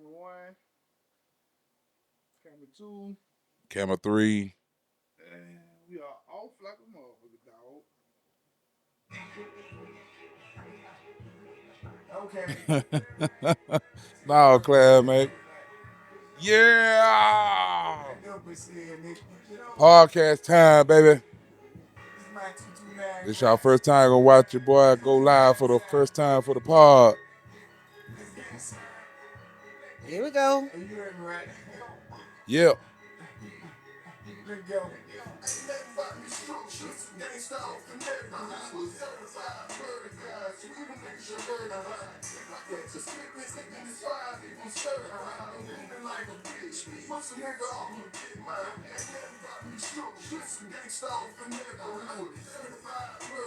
Camera one, camera two, Camera 3. and we are off like a motherfucker, dog. Okay. No, Claire, mate. Yeah. Podcast time, baby. This y'all first time gonna watch your boy go live for the first time for the pod. Here we go. Yep.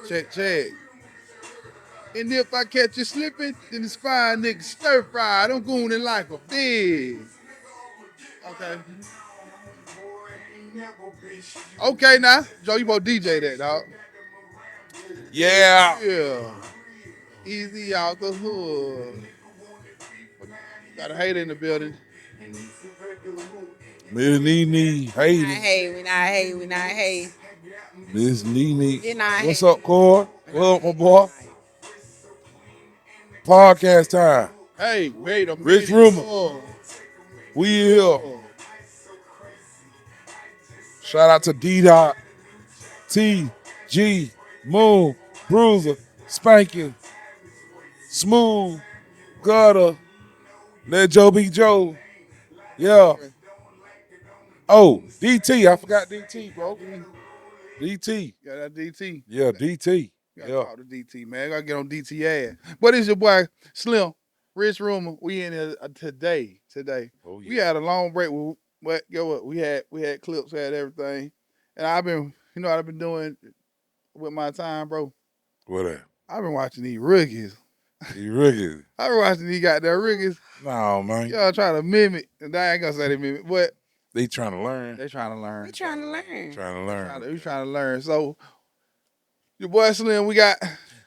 Check, check. And if I catch you slipping, then it's fine, nigga. Stir fry. I'm going in like a big. Okay. Okay, now. Joe, you both DJ that, dog. Yeah. Yeah. Easy out the hood. Got a hater in the building. Miss NeNe Not hating. hey, we not hey, we not hey. Miss NeNe. We not What's hey. up, Cord? What up, my boy? Podcast time. Hey, wait a minute. Rich Rumor. Oh. We here. Shout out to D-Dot, T, G, Moon, Bruiser, Spanking, Smooth, Gutter, Let Joe be Joe. Yeah. Oh, DT. I forgot DT, bro. DT. Yeah, that DT. Yeah, DT. Gotta Yeah. talk to DT, man. Gotta get on DT ass. But it's your boy Slim, Rich Rumor. We in here today. Oh, yeah. We had a long break. But get what? We had clips, we had everything. And I've been, you know what I've been doing with my time, bro? What that? I've been watching these rookies. He rigged. I've been watching these goddamn rookies. No, man. Y'all trying to mimic. And I ain't gonna say they mimic, but They trying to learn. they trying to learn. We trying to learn. Trying to learn. We trying to learn. So your boy Slim, we got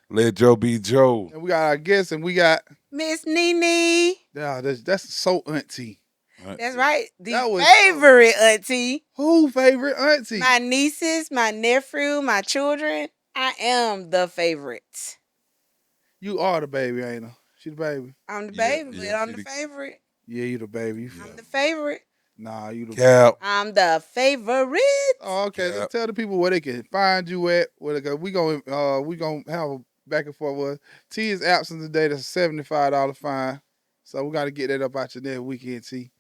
Let Joe be Joe. and we got our guests and we got Miss NeNe. yeah, that's so auntie. That's right. The That was- favorite auntie. Who favorite auntie? My nieces, my nephew, my children. I am the favorite. You are the baby, ain't you? She the baby. I'm the Yeah, baby, yeah, but I'm she the the- favorite. Yeah, you the baby. I'm the favorite. Nah, you the Cap. I'm the favorite. Oh, okay. Yeah. Let's tell the people where they can find you at. Where they go. We gonna have a back and forth with T is absent today. That's a $75 fine. So we gotta get that up out your next weekend, T.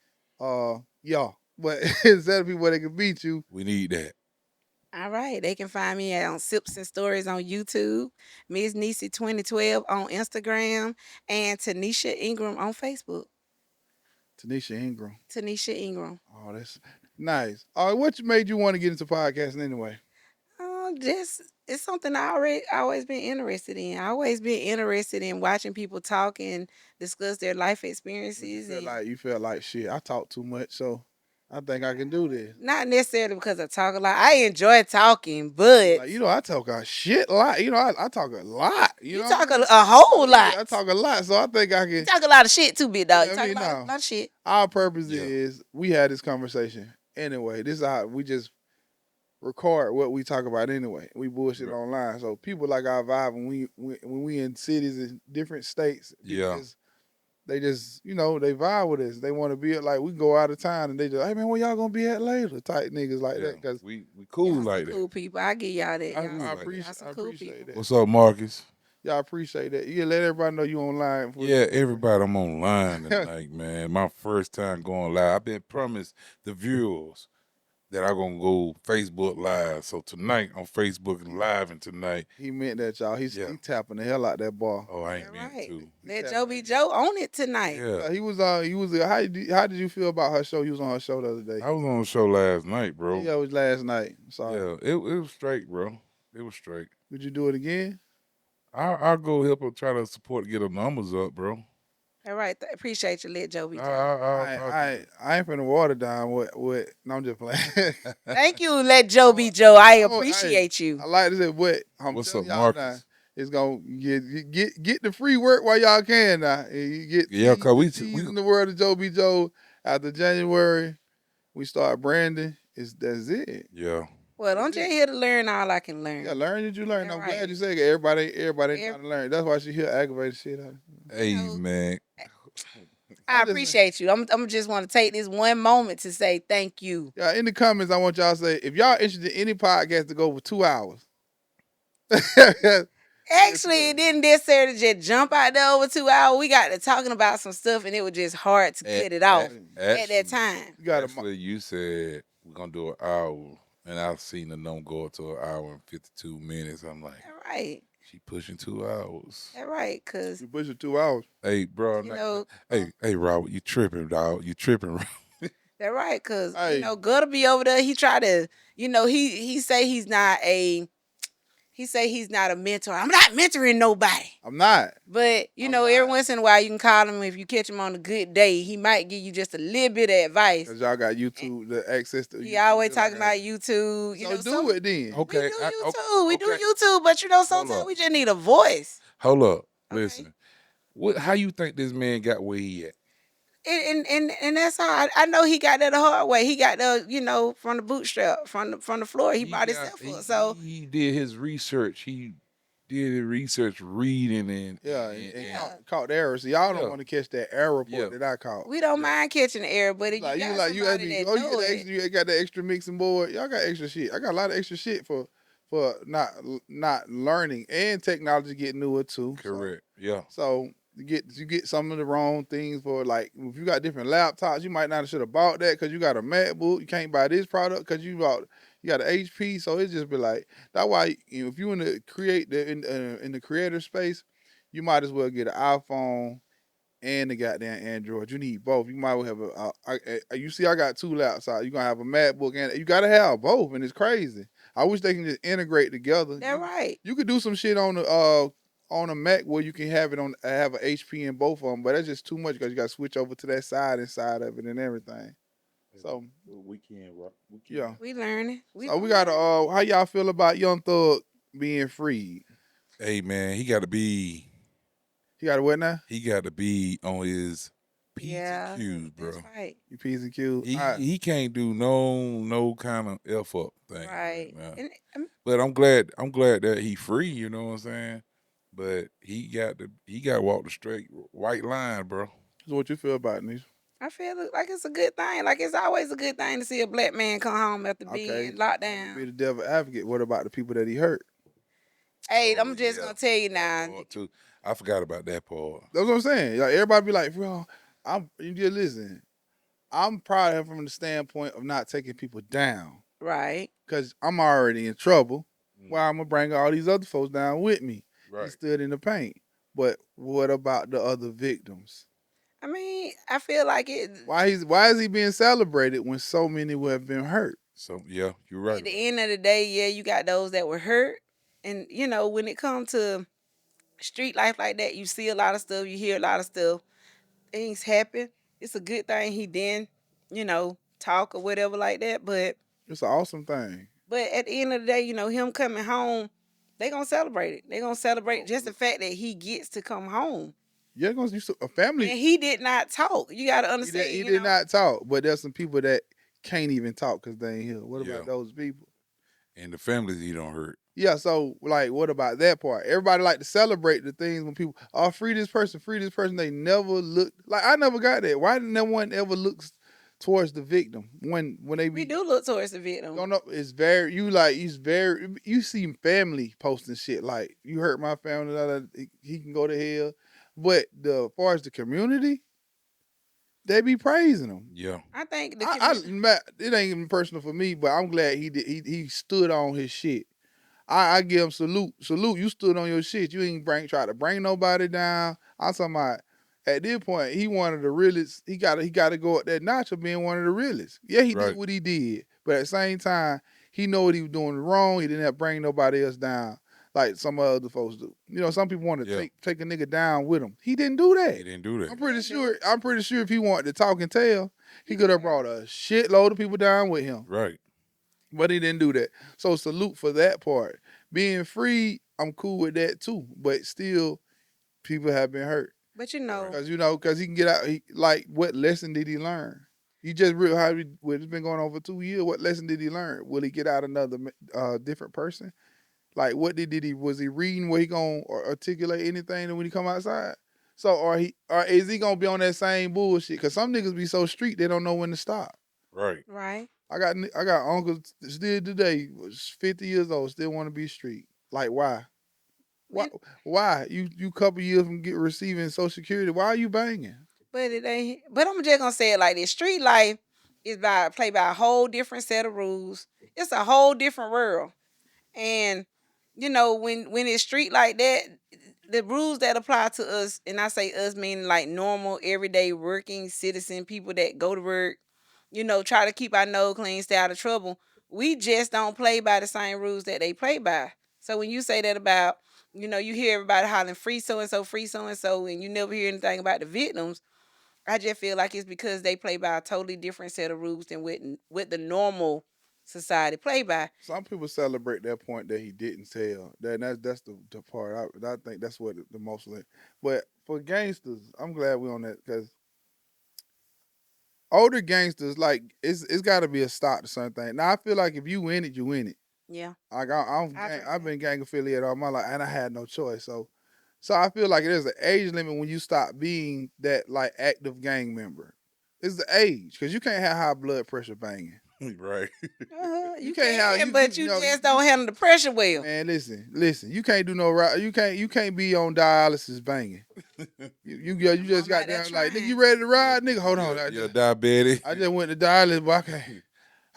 Yeah. But tell the people where they can beat you. We need that. All right. They can find me on Sips and Stories on YouTube, Miss Niecy 2012 on Instagram, and Tanisha Ingram on Facebook. Tanisha Ingram. Tanisha Ingram. Oh, that's nice. All right, what made you want to get into podcasting anyway? Just it's something always been interested in. I always been interested in watching people talk and discuss their life experiences. You felt like shit. I talk too much, so I think I can do this. Not necessarily because I talk a lot. I enjoy talking, but Like, I talk a shit a lot. I talk a lot. you talk a whole lot. I talk a lot, so I think I You can. talk a lot of shit too, big dog. Yeah, You I talk mean, a lot, no. lot of shit. Our purpose Yeah. is we had this conversation anyway. This is how we just record what we talk about anyway. We bullshit Right. online, so people like our vibe when we in cities in different states. Yeah. They just, they vibe with us. They want to be like, we go out of town and they just, hey man, where y'all gonna be at later? Type niggas like that. Cause we cool Y'all like some that. cool people. I give y'all that. I, Y'all I some- appreciate, y'all some I cool appreciate people. that. What's up, Marcus? Y'all appreciate that. Yeah, let everybody know you online. Yeah, everybody, I'm online tonight, man. My first time going live. I've been promised the viewers that I'm gonna go Facebook Live. So tonight on Facebook Live and tonight. He meant that, y'all. He Yeah. tapping the hell out that ball. Oh, I ain't All meant right. to. Let Joe be Joe on it tonight. Yeah. He was how did you feel about her show? He was on her show the other day. I was on the show last night, bro. Yeah, it was last night. Sorry. Yeah, it was straight, bro. It was straight. Would you do it again? I'll go help her try to support get her numbers up, bro. All right. Appreciate you. Let Joe be Joe. I ain't finna water down what no, I'm just playing. Thank you. Let Joe be Joe. I Oh, appreciate you. I like to say what I'm What's telling up, y'all Marcus? It's gonna get the free work while y'all can now. And you get Yeah, cause teas in the world of Joe B. Joe after January. We start branding. That's it. yeah. Well, I'm That's just it. here to learn all I can Yeah, learn. learn that you learn. That I'm glad right. you said it. Everybody ain't Ev- trying to learn. That's why she here aggravated shit out. You Hey know, man, I I'm just saying. appreciate you. I'm just want to take this one moment to say thank you. Yeah, in the comments, I want y'all to say if y'all interested in any podcast to go over 2 hours. Actually, it didn't necessarily just jump out there over 2 hours. We got to talking about some stuff, and it was just hard to a- cut it a- off at that actually, time. You got to. actually, you said we're gonna do an hour, and I've seen the number go up to an hour and 52 minutes. I'm like, All right. she pushing 2 hours. All right, cause You push it 2 hours. Hey, bro, you know hey, Robert, you tripping, dog? You tripping? that right, cause Hey, Gutter be over there. He try to, he say he's not a mentor. I'm not mentoring nobody. I'm not. But I'm every not. once in a while you can call him if you catch him on a good day. He might give you just a little bit of advice. Cause y'all got YouTube, the access to He YouTube. always just like talking I about do. YouTube. So do it then. We Okay, do okay, YouTube. We do okay. YouTube, but Hold sometimes up, we just need a voice. hold up. Okay. Listen, how you think this man got where he at? And that's how I know he got that the hard way. He got the, from the bootstrap, from the floor. He bought himself up. So He did his research. He did his research reading Yeah, and yeah. caught the error. So y'all don't Yeah. want to catch that error report Yeah. that I caught. we don't Yeah. mind catching the error, but if Like you you got like you asked somebody me, that oh, you know got the it, extra, you got the extra mixing board. Y'all got extra shit. I got a lot of extra shit for not learning and technology getting newer too. Correct. Yeah. So you get some of the wrong things for like if you got different laptops, you might not should have bought that because you got a MacBook. You can't buy this product because you got an HP. So it just be like that's why if you in the in the creator space, you might as well get an iPhone and the goddamn Android. You need both. You might well have you see, I got two laptops. You gonna have a MacBook and you gotta have both, and it's crazy. I wish they can just integrate together. they're right. You could do some shit on a Mac where you can have it on have an HP in both of them, but that's just too much because you got to switch over to that side inside of it and everything. So We can, Rob. We can. yeah. We learning. So we got to how y'all feel about Young Thug being freed? Hey man, he got to be. He got to what now? He got to be on his P's Yeah, and Q's, bro. that's right. You P's and Q's. He can't do no kind of f up thing. Right. Now. And But I'm glad that he free. You know what I'm saying? But he got to walk the straight white line, bro. So what you feel about this? I feel like it's a good thing. Like it's always a good thing to see a black man come home after Okay, being locked be down. the devil advocate. What about the people that he hurt? Hey, Oh, I'm just yeah. gonna tell you That now. part too. I forgot about that part. That's what I'm saying. Like everybody be like, bro, you just listen. I'm proud of him from the standpoint of not taking people down. Right. Cause I'm already in trouble. Mm. Why I'm gonna bring all these other folks down with me? He Right. stood in the paint. But what about the other victims? I mean, I feel like it. Why is he being celebrated when so many would have been hurt? So yeah, you're right. At the end of the day, yeah, you got those that were hurt, and when it comes to street life like that, you see a lot of stuff, you hear a lot of stuff. Things happen. It's a good thing he didn't, talk or whatever like that. But It's an awesome thing. at the end of the day, him coming home, they gonna celebrate it. They gonna celebrate just the fact that he gets to come home. You're gonna use a family. And he did not talk. You gotta He understand. did not talk, but there's some people that can't even talk because they ain't here. What Yeah. about those people? And the families he don't hurt. Yeah, so like, what about that part? Everybody like to celebrate the things when people, oh, free this person, free this person. They never look like I never got that. Why no one ever looks towards the victim when they We be? do look towards the victim. Don't know. It's very you see family posting shit like you hurt my family. He can go to hell, but as far as the community, they be praising him. Yeah. I think the It ain't even personal for me, but I'm glad he did. He stood on his shit. I give him salute. Salute, you stood on your shit. You ain't try to bring nobody down. I'm talking about at this point, he one of the realest. He gotta go up that notch of being one of the realest. Yeah, he Right. did what he did. But at the same time, he know what he was doing wrong. He didn't have to bring nobody else down like some other folks do. Some people want to Yeah. take a nigga down with him. He didn't do that. He didn't do that. I'm pretty sure if he wanted to talk and tell, he could have brought a shitload of people down with him. Right. But he didn't do that. So salute for that part. Being free, I'm cool with that too. But still, people have been hurt. But Right. Because he can get out. Like, what lesson did he learn? He just real how it's been going on for 2 years. What lesson did he learn? Will he get out another different person? Like, what did he was he reading where he gonna articulate anything when he come outside? So, or is he gonna be on that same bullshit? Cause some niggas be so street they don't know when to stop. Right. right. I got uncles still today was 50 years old still want to be street. Like, why? Why? We- Why? You couple years from receiving Social Security. Why are you banging? But it ain't. But I'm just gonna say it like this: street life is played by a whole different set of rules. It's a whole different world. And when it's street like that, the rules that apply to us, and I say us meaning like normal, everyday working citizen people that go to work, try to keep our nose clean, stay out of trouble. We just don't play by the same rules that they play by. So when you say that about, you hear everybody hollering free so and so, and you never hear anything about the victims. I just feel like it's because they play by a totally different set of rules than what the normal society play by. Some people celebrate that point that he didn't tell. That's the part. I think that's what the most. But for gangsters, I'm glad we're on that because older gangsters like it's got to be a stop to something. Now I feel like if you in it, you in it. Yeah, Like I agree with I've that. been gang affiliated all my life, and I had no choice. So I feel like there's an age limit when you stop being that like active gang member. It's the age because you can't have high blood pressure banging. Right. You You can't have can, but you know just don't handle the pressure well. man. Listen. You can't do no right. You can't be on dialysis banging. You I'm just got out there down like nigga. You trying. ready to You're, ride, nigga? Hold on. you're diabetic. I just went to dialysis, but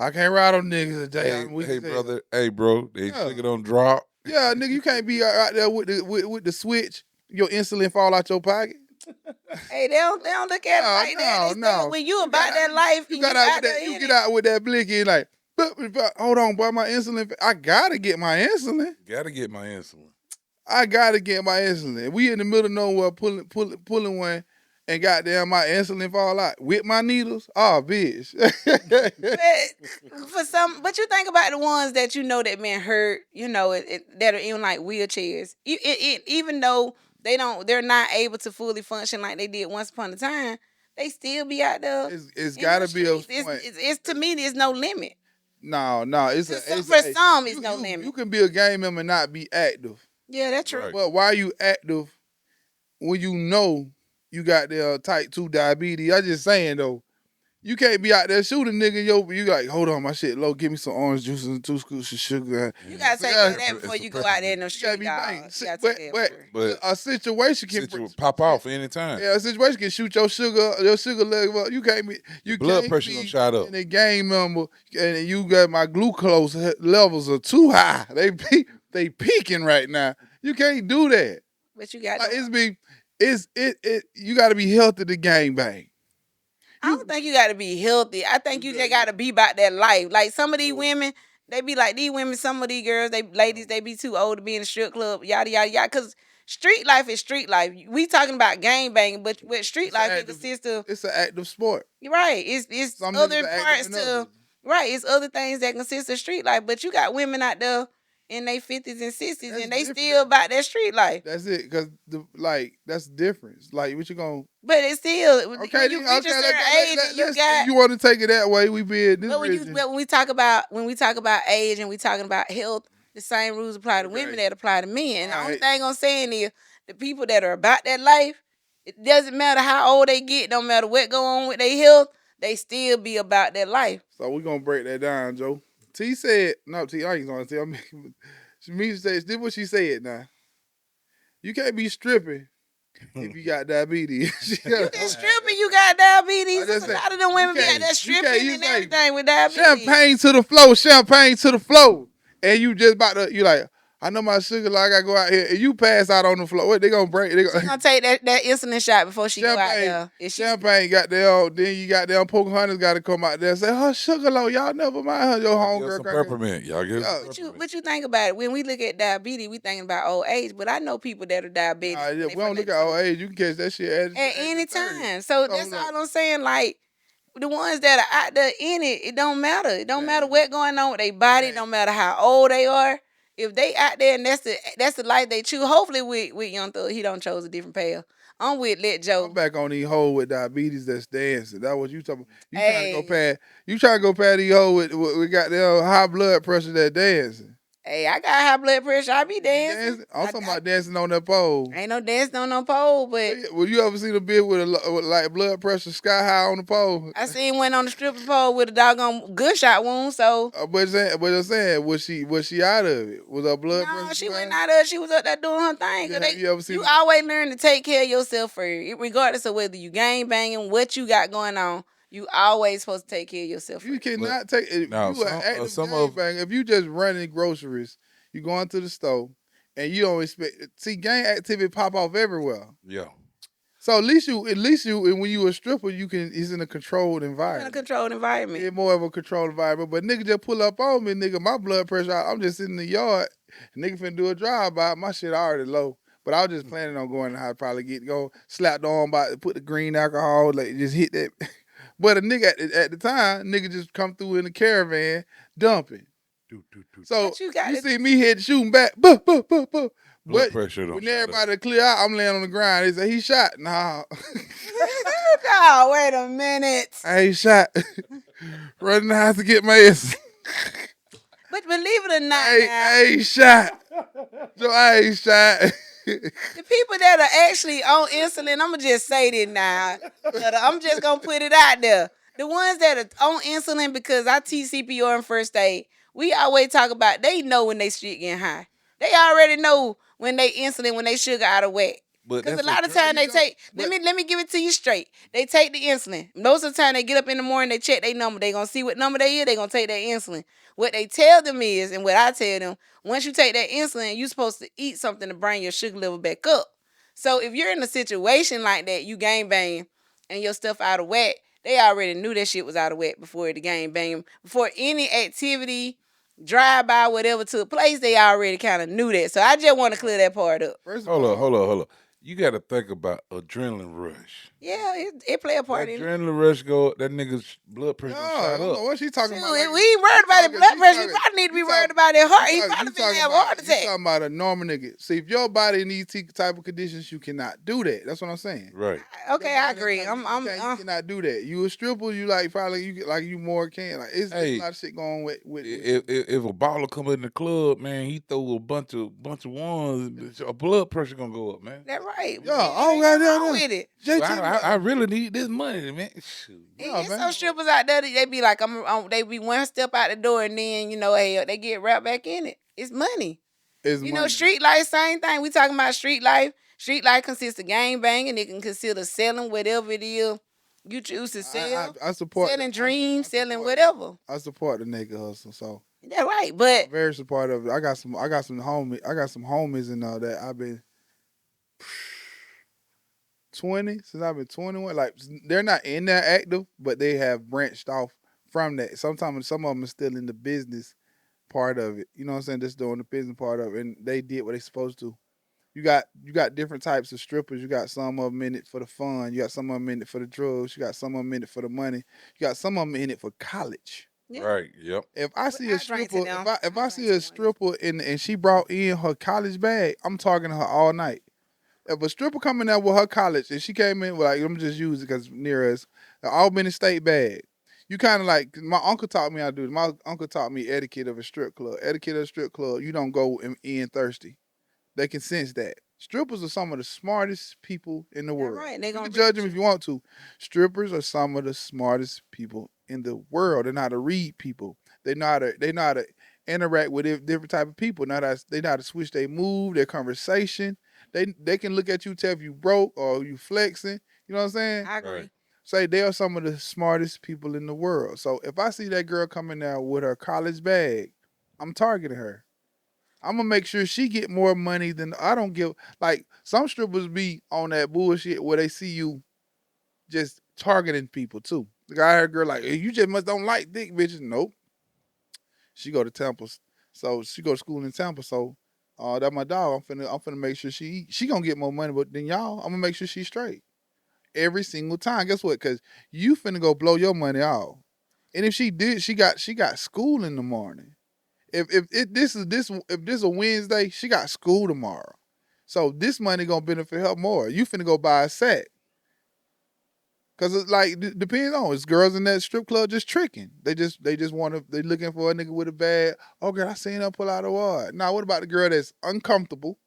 I can't ride on niggas today. Hey, I'm weak hey, as hell. brother. Hey, bro. They Yeah, sugar don't drop. yeah, nigga. You can't be out there with the switch. Your insulin fall out your pocket. Hey, they don't look at it No, like that. They no, still no. when you You got about out. that life You and got you out with out that. there You in get it. out with that blicky like. Hold on, boy. My insulin. I gotta get my insulin. Gotta get my insulin. I gotta get my insulin. We in the middle of nowhere pulling one, and goddamn my insulin fall out with my needles. Oh, bitch. But you think about the ones that that been hurt, that are in like wheelchairs. Even though they're not able to fully function like they did once upon a time, they still be out there it's in them gotta be a streets. point. It's to me, there's no limit. No. For Hey, some, it's no you limit. can be a gang member and not be active, Yeah, that's true. Right. but why you active when you know you got the type 2 diabetes? I just saying though. You can't be out there shooting nigga. You like, hold on, my shit low. Give me some orange juice and 2 scoops of sugar. You Mm, gotta it's a take care of Yeah, that pepper. before It's a you go out there in peppermint. the you gotta street, be banging. dog. You gotta take But care of it but for sure. But a situation can pop off anytime. yeah, a situation can shoot your sugar level up. Your You blood can't pressure gonna be shot up. in a game member and you got my glucose levels are too high. They peaking right now. You can't do that. But you got Like them. you got to be healthy to gang bang. I don't You think you got to be healthy. I think you just got to be about that life. Like some of these women, they be like these women. Some of these girls, ladies, they be too old to be in a strip club. Yada yada yada. Cause street life is street life. We talking about gang banging, but with street it's an life, it active consists of it's an active sport. you're right. It's Some niggas other are active parts than others. to right. It's other things that consist of street life. But you got women out there in their 50s and 60s, That's and they different. still about that street life. That's it, cause that's different. Like what you gonna But it's still okay when then you reach a okay certain age and you let's if got. you want to take it that way, we be in this But region. when we talk about age and we talking about health, the same rules apply to women Okay, that apply to men. all And the only right. thing I'm saying is the people that are about that life, it doesn't matter how old they get, don't matter what go on with their health, they still be about that life. So we're gonna break that down, Joe. T said no. T I ain't gonna tell me. She said this what she said. Now you can't be stripping if you got diabetes. You can strip and you got diabetes. I There's just a say lot of them you women be out can't. there You can't. stripping You and say everything with diabetes. champagne to the floor, and you just about to. You like. I know my sugar. Like I go out here, and you pass out on the floor. What they gonna break? They She gonna gonna take that insulin shot before she go out champagne. there. If she Champagne got there. Then you got there. Pocahontas got to come out there and say, "Her sugar low. Y'all never mind her. Your Y'all give us homegirl some crack." peppermint. Y'all give us Yeah. some peppermint. But you think about it, when we look at diabetes, we thinking about old age. But I know people that are diabetic Nah, when we they don't from their look at our 20s. age. You can catch that shit At at any the 30. time. So So that's like, all I'm saying. Like the ones that are out there in it, it don't matter. It don't matter man, what going on with their body. It man, don't matter how old they are. if they out there and that's the life they choose. Hopefully with Young Thug, he don't chose a different path. I'm with Let I'm Joe. back on these hoes with diabetes that's dancing. That what you talking about. You trying to go Hey, past these hoes with goddamn high blood pressure that dancing. hey, I got high blood pressure. I be You be dancing. dancing? I'm talking about dancing on that pole. Ain't no dancing on no pole, but Well, you ever seen a bitch with like blood pressure sky high on the pole? I seen one on the stripper pole with a doggone gunshot wound. So But I'm saying, was she out of it? Was her blood no, pressure she went fine? out there. She was up there doing her thing. Yeah, Cause have you ever you seen? always learn to take care of yourself first, regardless of whether you gang banging, what you got going on. You always supposed to take care of yourself You first. But cannot take if now you an active gang banger. If you just running groceries, you going to the store, and you don't expect see gang activity pop off everywhere. yeah. So at least you, and when you a stripper, you can. It's in a controlled You in a environment. controlled environment. Yeah, more of a controlled environment. But nigga just pull up on me, nigga. My blood pressure. I'm just sitting in the yard. Nigga finna do a drive by. My shit already low. But I was just planning on going to how to probably go slap the arm by, put the green alcohol, like just hit that. But a nigga at the time, nigga just come through in the caravan dumping. Do, do, do. So But you got you to see me hit shooting back, buh, buh, buh, buh. Blood But pressure don't when shot up. everybody clear out, I'm laying on the ground. They say he shot. Nah, no, wait a minute. I ain't shot. Running the house to get my ass. But believe it or not, now I ain't shot. So I ain't shot. the people that are actually on insulin, I'm gonna just say this now. I'm just gonna put it out there. The ones that are on insulin, because I teach CPR and first aid, we always talk about they know when they shit getting high. They already know when they insulin, when they sugar out of whack. But Cause a that's lot of a time You they don't- take. Let but me give it to you straight. They take the insulin. Most of the time they get up in the morning, they check their number. They gonna see what number they is. They gonna take that insulin. What they tell them is, and what I tell them, once you take that insulin, you supposed to eat something to bring your sugar level back up. So if you're in a situation like that, you gang bang and your stuff out of whack, they already knew that shit was out of whack before the gang bang. Before any activity, drive by, whatever took place, they already kind of knew that. So I just want to clear that part up. first of hold up, all, hold up, hold up. You got to think about adrenaline rush. Yeah, it play a That part in it. adrenaline rush go. That nigga's blood pressure no, don't I shot don't up. know what she talking Shoot, about. Like, we ain't worried about his blood pressure. He probably need to be worried about his heart. He probably finna have a heart you attack. talking about a normal nigga. See, if your body needs type of conditions, you cannot do that. That's what I'm saying. Right. Okay, Your I body agree. type- you cannot do that. You a stripper, you like probably you more can like it's a Hey, lot of shit going with if a baller come in the club, man, he throw a bunch of ones. A blood pressure gonna go up, man. That right. Yeah, Ain't oh nothing goddamn, wrong with it. JT, I really need this money, man. Shoot. And yeah, it's man. some strippers out there that they be like, they be one step out the door and then, hey, they get wrapped back in it. It's money. It's money. Street life, same thing. We talking about street life. Street life consists of gang banging. It can consist of selling whatever it is you choose to sell. I support Selling that. dreams, selling support whatever. I support the nigga hustle, so That right. But I'm very supportive of it. I got some homies and all that. I've been 20 since I've been 21. Like they're not in there active, but they have branched off from that. Sometimes some of them are still in the business part of it. You know what I'm saying? Just doing the business part of it, and they did what they supposed to. You got different types of strippers. You got some of them in it for the fun. You got some of them in it for the drugs. You got some of them in it for the money. You got some of them in it for college. yeah, Right. Yep. If I see a I drink to stripper, them. if I I drink see to a them. stripper and she brought in her college bag, I'm talking to her all night. If a stripper coming out with her college and she came in with like, I'm just use it because near us, the Albany State bag. You kind of like my uncle taught me how to do it. My uncle taught me etiquette of a strip club. Etiquette of a strip club. You don't go in thirsty. They can sense that. Strippers are some of the smartest people in the world. right. They You gonna can judge read them you. if you want to. Strippers are some of the smartest people in the world. They know how to read people. They know how to interact with different type of people. They know how to switch their move, their conversation. They can look at you, tell if you broke or you flexing. You know what I'm saying? I Right. agree. Say they are some of the smartest people in the world. So if I see that girl coming out with her college bag, I'm targeting her. I'm gonna make sure she get more money than I don't give. Like some strippers be on that bullshit where they see you just targeting people too. The guy heard a girl like, hey, you just must don't like dick bitches. Nope. She go to Temple, so she go to school in Tampa. So, that my dog. I'm finna make sure she gonna get more money, but than y'all, I'm gonna make sure she's straight every single time. Guess what? Cause you finna go blow your money off. And if she did, she got school in the morning. If this a Wednesday, she got school tomorrow. So this money gonna benefit her more. You finna go buy a set. Cause it's like depends on it's girls in that strip club just tricking. They just want to they looking for a nigga with a bag. Oh girl, I seen her pull out a wad. Now what about the girl that's uncomfortable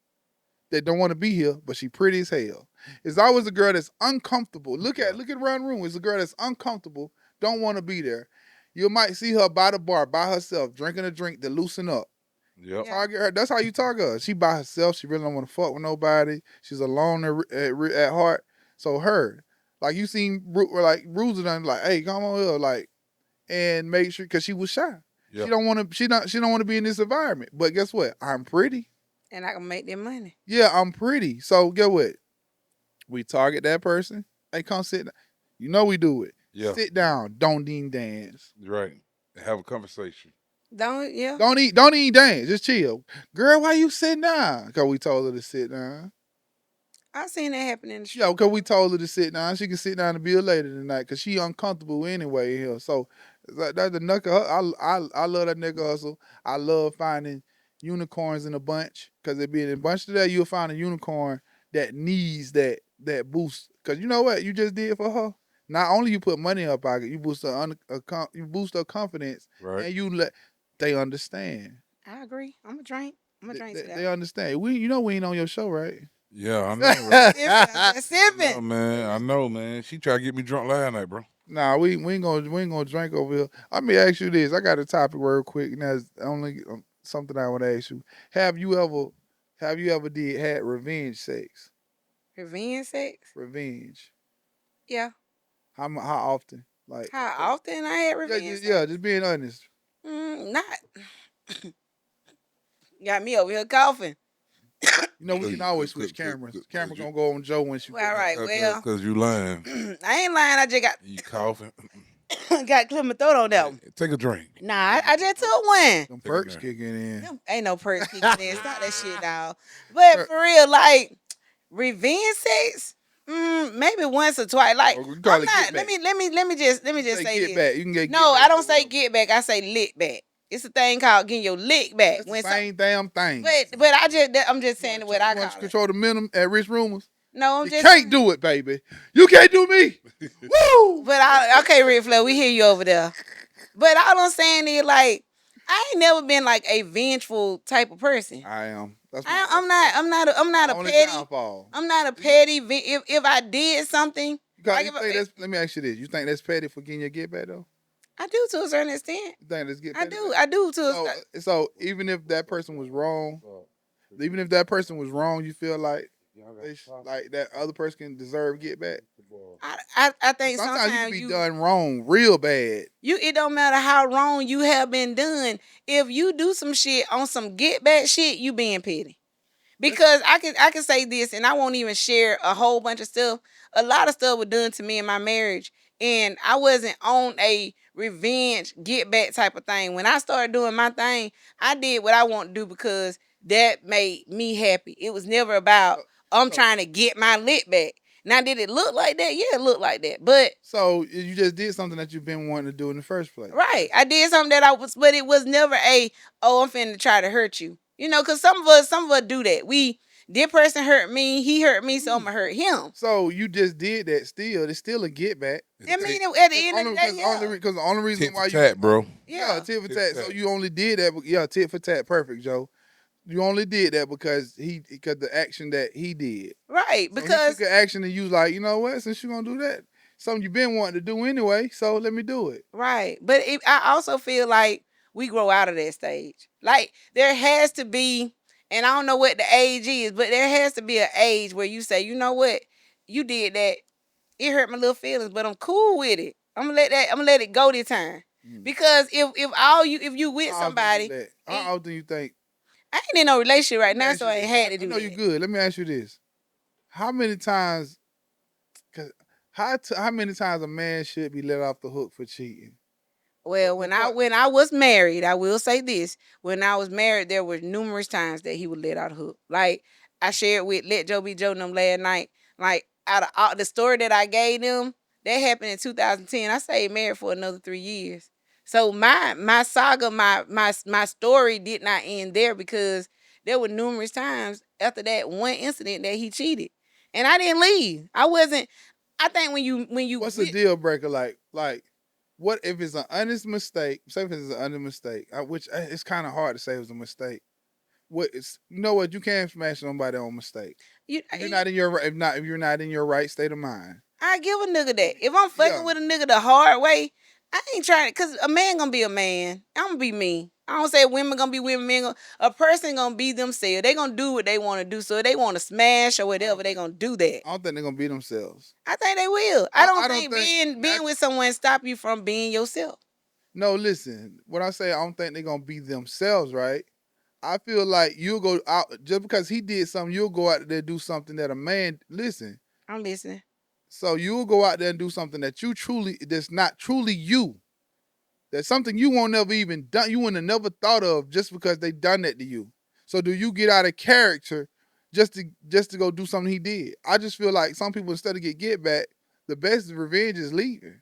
that don't want to be here, but she pretty as hell? It's always a girl that's uncomfortable. Look at around the room. It's a girl that's uncomfortable, don't want to be there. You might see her by the bar by herself, drinking a drink to loosen up. Yep. Yeah. Target her. That's how you target her. She by herself. She really don't want to fuck with nobody. She's alone at heart. So her, like you seen, like Bruiser done like, hey, come on here, like, and make sure because she was shy. Yep. She don't want to. She don't want to be in this environment. But guess what? I'm pretty. And I can make them money. Yeah, I'm pretty. So get what? We target that person. Hey, come sit. You know we do it. Yeah. Sit down. Don't even dance. Right. Have a conversation. Don't yeah. Don't eat. Don't even dance. Just chill. Girl, why you sitting down? Because we told her to sit down. I seen that happen in the Yeah, street. because we told her to sit down. She can sit down and be a lady tonight because she uncomfortable anyway here. So that's the knuckle. I love that nigga hustle. I love finding unicorns in a bunch because it being in a bunch today, you'll find a unicorn that needs that boost. Because you know what you just did for her. Not only you put money in her pocket, you boost her confidence, Right. and you let they understand. I agree. I'm a drink. I'm a drink to They that. understand. We ain't on your show, right? Yeah, I know, right? I'm I sipping. know, man. I know, man. She tried to get me drunk last night, bro. Nah, we ain't gonna drink over here. Let me ask you this. I got a topic real quick, and that's only something I want to ask you. Have you ever had revenge sex? Revenge sex? Revenge. Yeah. How often? Like How often I had revenge sex? yeah, just being honest. Not. Got me over here coughing. You know we can always Cause- switch cameras. cause- Camera cause you- gonna go on Joe when she. Well, all right. Well, Cause you lying. I ain't lying. I just You coughing. got to clear my throat on that one. Take a drink. Nah, I just took one. Them Take a perks nap. kicking in. Them ain't no perks kicking in. Stop that shit, dog. But for real, like revenge sex, maybe once or twice. Like Or we call I'm it not. get Let back. me just Say say get this. back. You can get No, get back I don't for say whatever. get back. I say lick back. It's a thing called getting your lick back. That's the When same damn thing. but I'm just saying what I You want to call it. control the minimum at Rich Rumors? No, I'm You just can't saying. do it, baby. You can't do me. Woo! But okay, Ric Flair, we hear you over there. But all I'm saying is like I ain't never been like a vengeful type of person. I am. That's I'm not a only petty. downfall. I'm not a petty. If I did something, like You if think let me ask you this. You think that's petty for getting your get back though? I do to a certain extent. You think that's get I petty? do. I do to a So even if that person was wrong, you feel like like that other person can deserve get back. I think Sometimes you can sometimes be done wrong real bad. it don't matter how wrong you have been done. If you do some shit on some get back shit, you being petty. Because I can say this and I won't even share a whole bunch of stuff. A lot of stuff was done to me in my marriage and I wasn't on a revenge get back type of thing. When I started doing my thing, I did what I want to do because that made me happy. It was never about I'm trying to get my lit back. Now did it look like that? Yeah, it looked like that. But So you just did something that you've been wanting to do in the first place. right, I did something that but it was never I'm finna try to hurt you. You know, because some of us do that. This person hurt me, he hurt me, so I'm gonna hurt him. So you just did that. Still, it's still a get back. I mean, at the end of the day, Because the only reason Tit why for tat, bro. yeah, tit for tat. So tat. you only did that. Yeah, tit for tat. Perfect, Joe. You only did that because the action that he did. right, So he because took an action and you was like, you know what? Since you're gonna do that, something you've been wanting to do anyway, so let me do it. right, but I also feel like we grow out of that stage. Like there has to be, and I don't know what the age is, but there has to be an age where you say, you know what, you did that. It hurt my little feelings, but I'm cool with it. I'm gonna let it go this time. Because if you with somebody, How often you think? I ain't in no relationship right now, Ask so you I ain't this. had to do I know that. you good. Let me ask you this: how many times? Cause how many times a man should be let off the hook for cheating? Well, when I was married, I will say this: when I was married, there were numerous times that he would let out a hook. Like I shared with Let Joe Be Joe and them last night. Like out of all the story that I gave them, that happened in 2010. I stayed married for another 3 years. So my saga, my story did not end there because there were numerous times after that one incident that he cheated, and I didn't leave. I wasn't. I think when you What's a deal breaker like? What if it's an honest mistake? Say if it's an honest mistake, which it's kind of hard to say it was a mistake. What is you know what you can't smash somebody on mistake. you, If you're not in your if you're not in your right state of mind. I give a nigga that. If I'm fucking Yeah, with a nigga the hard way, I ain't trying to, cause a man gonna be a man. I'm gonna be me. I don't say women gonna be women. Men gonna, a person gonna be themselves. They gonna do what they want to do. So if they want to smash or whatever, they gonna do that. I don't think they're gonna be themselves. I think they will. I don't I don't think think. being with someone stop you from being yourself. No, listen. When I say I don't think they're gonna be themselves, right? I feel like you'll go out just because he did something. You'll go out there and do something that a man listen. I'm listening. So you'll go out there and do something that you truly that's not truly you. That's something you won't never even done. You wouldn't have never thought of just because they done that to you. So do you get out of character just to go do something he did? I just feel like some people instead of get back, the best revenge is leaving.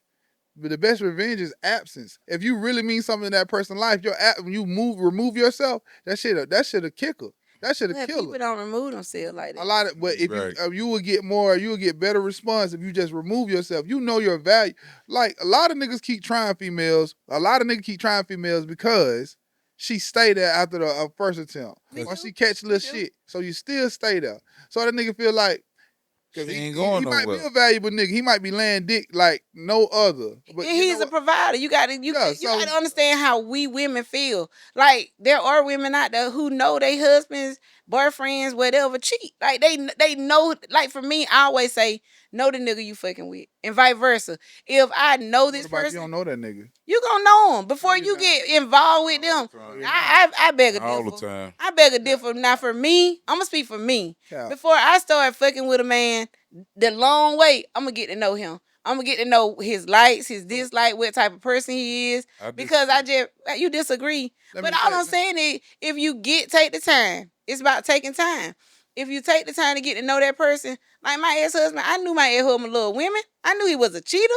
But the best revenge is absence. If you really mean something in that person's life, when you remove yourself, that shit a kicker. That shit a But killer. people don't remove themselves like A that. lot of, but if Right. you will get more, you will get better response if you just remove yourself. You know your value. Like a lot of niggas keep trying females. A lot of niggas keep trying females because she stay there after the first attempt, Me or too. she catch little Me too. shit. So you still stay there. So that nigga feel like She because ain't he going might be nowhere. a valuable nigga. He might be laying dick like no other. But And you know he's a what? provider. You got to Yeah. you So got to understand how we women feel. Like there are women out there who know their husbands, boyfriends, whatever cheat. Like they know. Like for me, I always say know the nigga you fucking with, and vice versa. If I know what this about if you person, don't know that nigga? you gonna know them No, before you're you not. get involved with All them. the No, time. you're not. I beg a All the differ. time. I beg a Yeah. differ. Now for me, I'm gonna speak for me. Cap. Before I start fucking with a man, the long way, I'm gonna get to know him. I'm gonna get to know his likes, his dislike, what type of person he is. I Because disagree. I just you disagree. Let But me all say. I'm saying is if you take the time, it's about taking time. If you take the time to get to know that person, like my ex-husband, I knew my ex-husband loved women. I knew he was a cheater.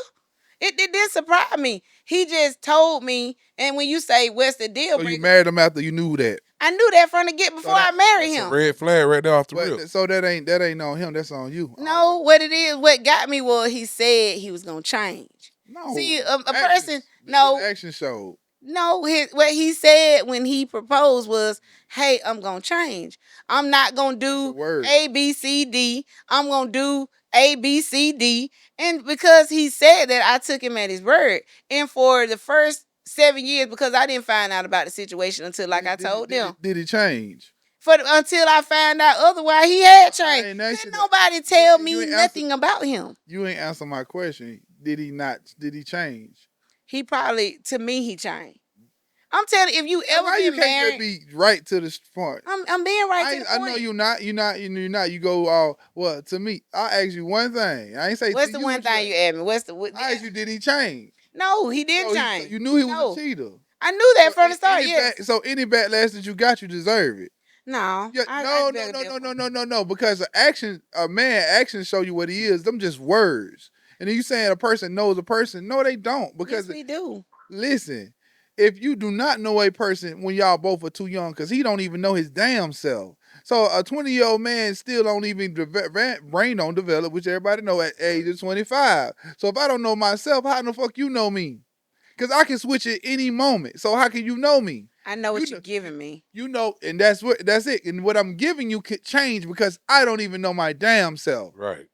It didn't surprise me. He just told me, and when you say what's the deal So you breaker, married him after you knew that. I knew that from the get So before I that. married That's a him. red flag right there off the But rip. so that ain't on him. That's on you. No, what it is, what got me was he said he was gonna change. No. See, a person, Actions. no, What action showed? no, what he said when he proposed was, "Hey, I'm gonna change. I'm not gonna That's a do word. A, B, C, D. I'm gonna do A, B, C, D." And because he said that, I took him at his word. And for the first 7 years, because I didn't find out about the situation until, like I told them, Did he change? until I found out otherwise, he had I changed. ain't asked you Couldn't that. nobody tell You me ain't answer. nothing about him. You ain't answer my question. Did he not? Did he change? He probably, to me, he changed. I'm telling you, if you Like, ever how you been can't just married, be right to this point? I'm being right to the I point. know you're not. You're not. You're not. You go all well to me. I asked you one thing. I ain't say What's to the you. one thing you asked me? What's the I asked you. Did he change? No, he didn't So change. you knew he was a No, cheater. I knew that So from the start. Yes. so any backlash that you got, you deserve it. No, Yeah, I beg a no. Because a man actions show you what he is. Them just words. And then you saying a person knows a person. No, they don't. Yes, Because we do. listen, if you do not know a person when y'all both are too young, because he don't even know his damn self. So a 20-year-old man still don't even brain don't develop, which everybody know at age of 25. So if I don't know myself, how the fuck you know me? Because I can switch at any moment. So how can you know me? I know You what know, you're giving me. you know, and that's it. And what I'm giving you could change because I don't even know my damn self. Right.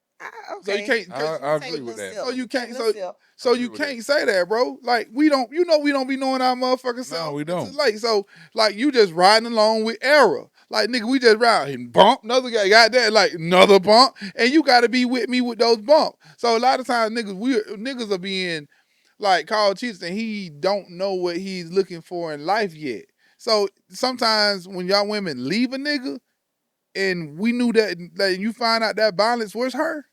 So you Okay. can't. I Take a agree with little that. sip. So you Take a can't. little sip. So agree you with that. can't say that, bro. Like we don't. You know we don't be knowing our motherfucking self. we It's don't. late. So like you just riding along with error. Like nigga, we just ride and bump. Another guy got that. Like another bump, and you got to be with me with those bumps. So a lot of times niggas are being like called cheaters, and he don't know what he's looking for in life yet. So sometimes when y'all women leave a nigga, and we knew that you find out that violence was her.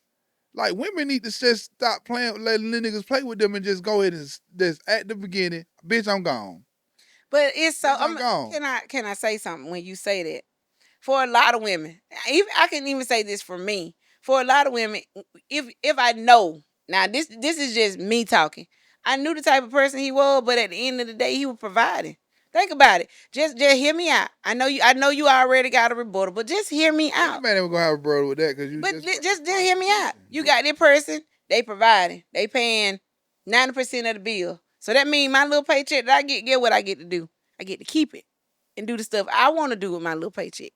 Like women need to just stop playing, letting the niggas play with them, and just go ahead and just at the beginning, bitch, I'm gone. But it's so. Bitch, I'm gone. Can I say something when you say that? For a lot of women, even I can even say this for me. For a lot of women, if I know now, this is just me talking. I knew the type of person he was, but at the end of the day, he was providing. Think about it. Just hear me out. I know you already got a rebuttal, but just hear me Any out. man ain't gonna have a brother with that because you But just just hear me out. You got this person, they providing. They paying 90% of the bill. So that means my little paycheck that I get what I get to do. I get to keep it and do the stuff I want to do with my little paycheck.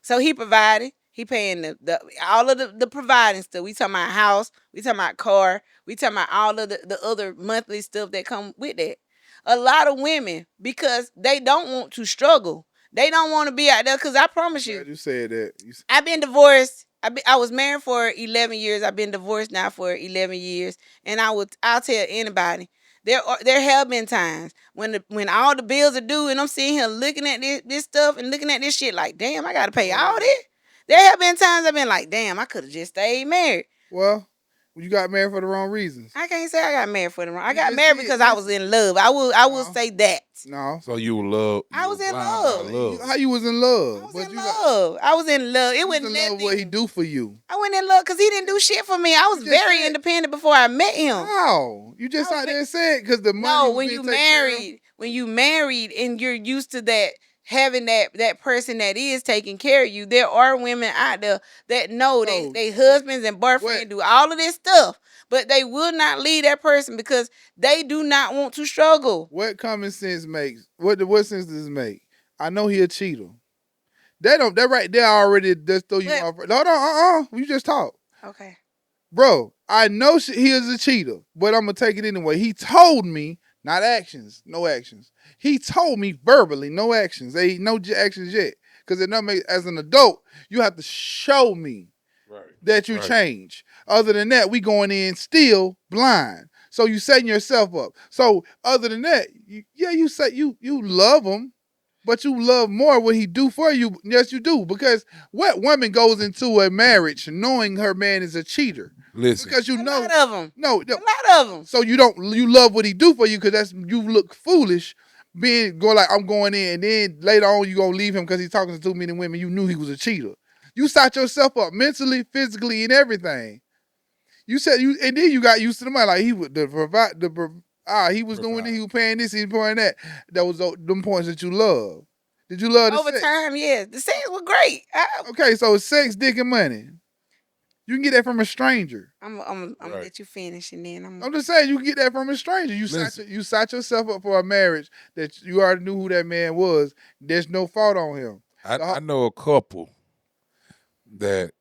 So he provided. He paying the all of the providing stuff. We talking about house. We talking about car. We talking about all of the other monthly stuff that come with that. A lot of women, because they don't want to struggle. They don't want to be out there. Because I promise you, glad you said that. I've been divorced. I was married for 11 years. I've been divorced now for 11 years. And I'll tell anybody, there have been times when all the bills are due and I'm sitting here looking at this stuff and looking at this shit like, damn, I gotta pay all this. There have been times I've been like, damn, I could have just stayed married. Well, you got married for the wrong reasons. I can't say I got married for the wrong. I You got just married did. because I was in love. I will No. say that. No. So you love. I You was were in blind by love. love. How you was in I love? was But in you got love. I was in love. It you was was in love with what he nothing. do for you. I went in love because he didn't do shit for me. I was just very said- independent before I met him. How? You just I was out there and said because the money No, was when being you taken care of. married and you're used to that, having that person that is taking care of you, there are women out there that know No. they husbands and boyfriends What? do all of this stuff, but they will not leave that person because they do not want to struggle. What common sense makes? What sense does it make? I know he a cheater. That right there already just throw you But- off. No, you just talk. Okay. Bro, I know he is a cheater, but I'm gonna take it anyway. He told me, not actions, no actions. He told me verbally, no actions. Ain't no actions yet. Because it don't make, as an adult, you have to show me that you change. Other than that, we going in still blind. So you setting yourself up. So other than that, you say you love him, but you love more what he do for you. Yes, you do. Because what woman goes into a marriage knowing her man is a cheater? Listen, Because you A know lot of them. no, A lot of them. so you love what he do for you because that's you look foolish being go like I'm going in and then later on you gonna leave him because he's talking to too many women. You knew he was a cheater. You set yourself up mentally, physically, and everything. You said you and then you got used to the money like he would he was doing it, he was paying this, he was paying that. That was them points that you love. Did you love the Over sex? time, yes, the sex was great. Okay, so it's sex, dick, and money. You can get that from a stranger. I'm Right. let you finish and then I'm just saying you can get that from a stranger. You set yourself up for a marriage that you already knew who that man was. There's no fault on him. I know a couple that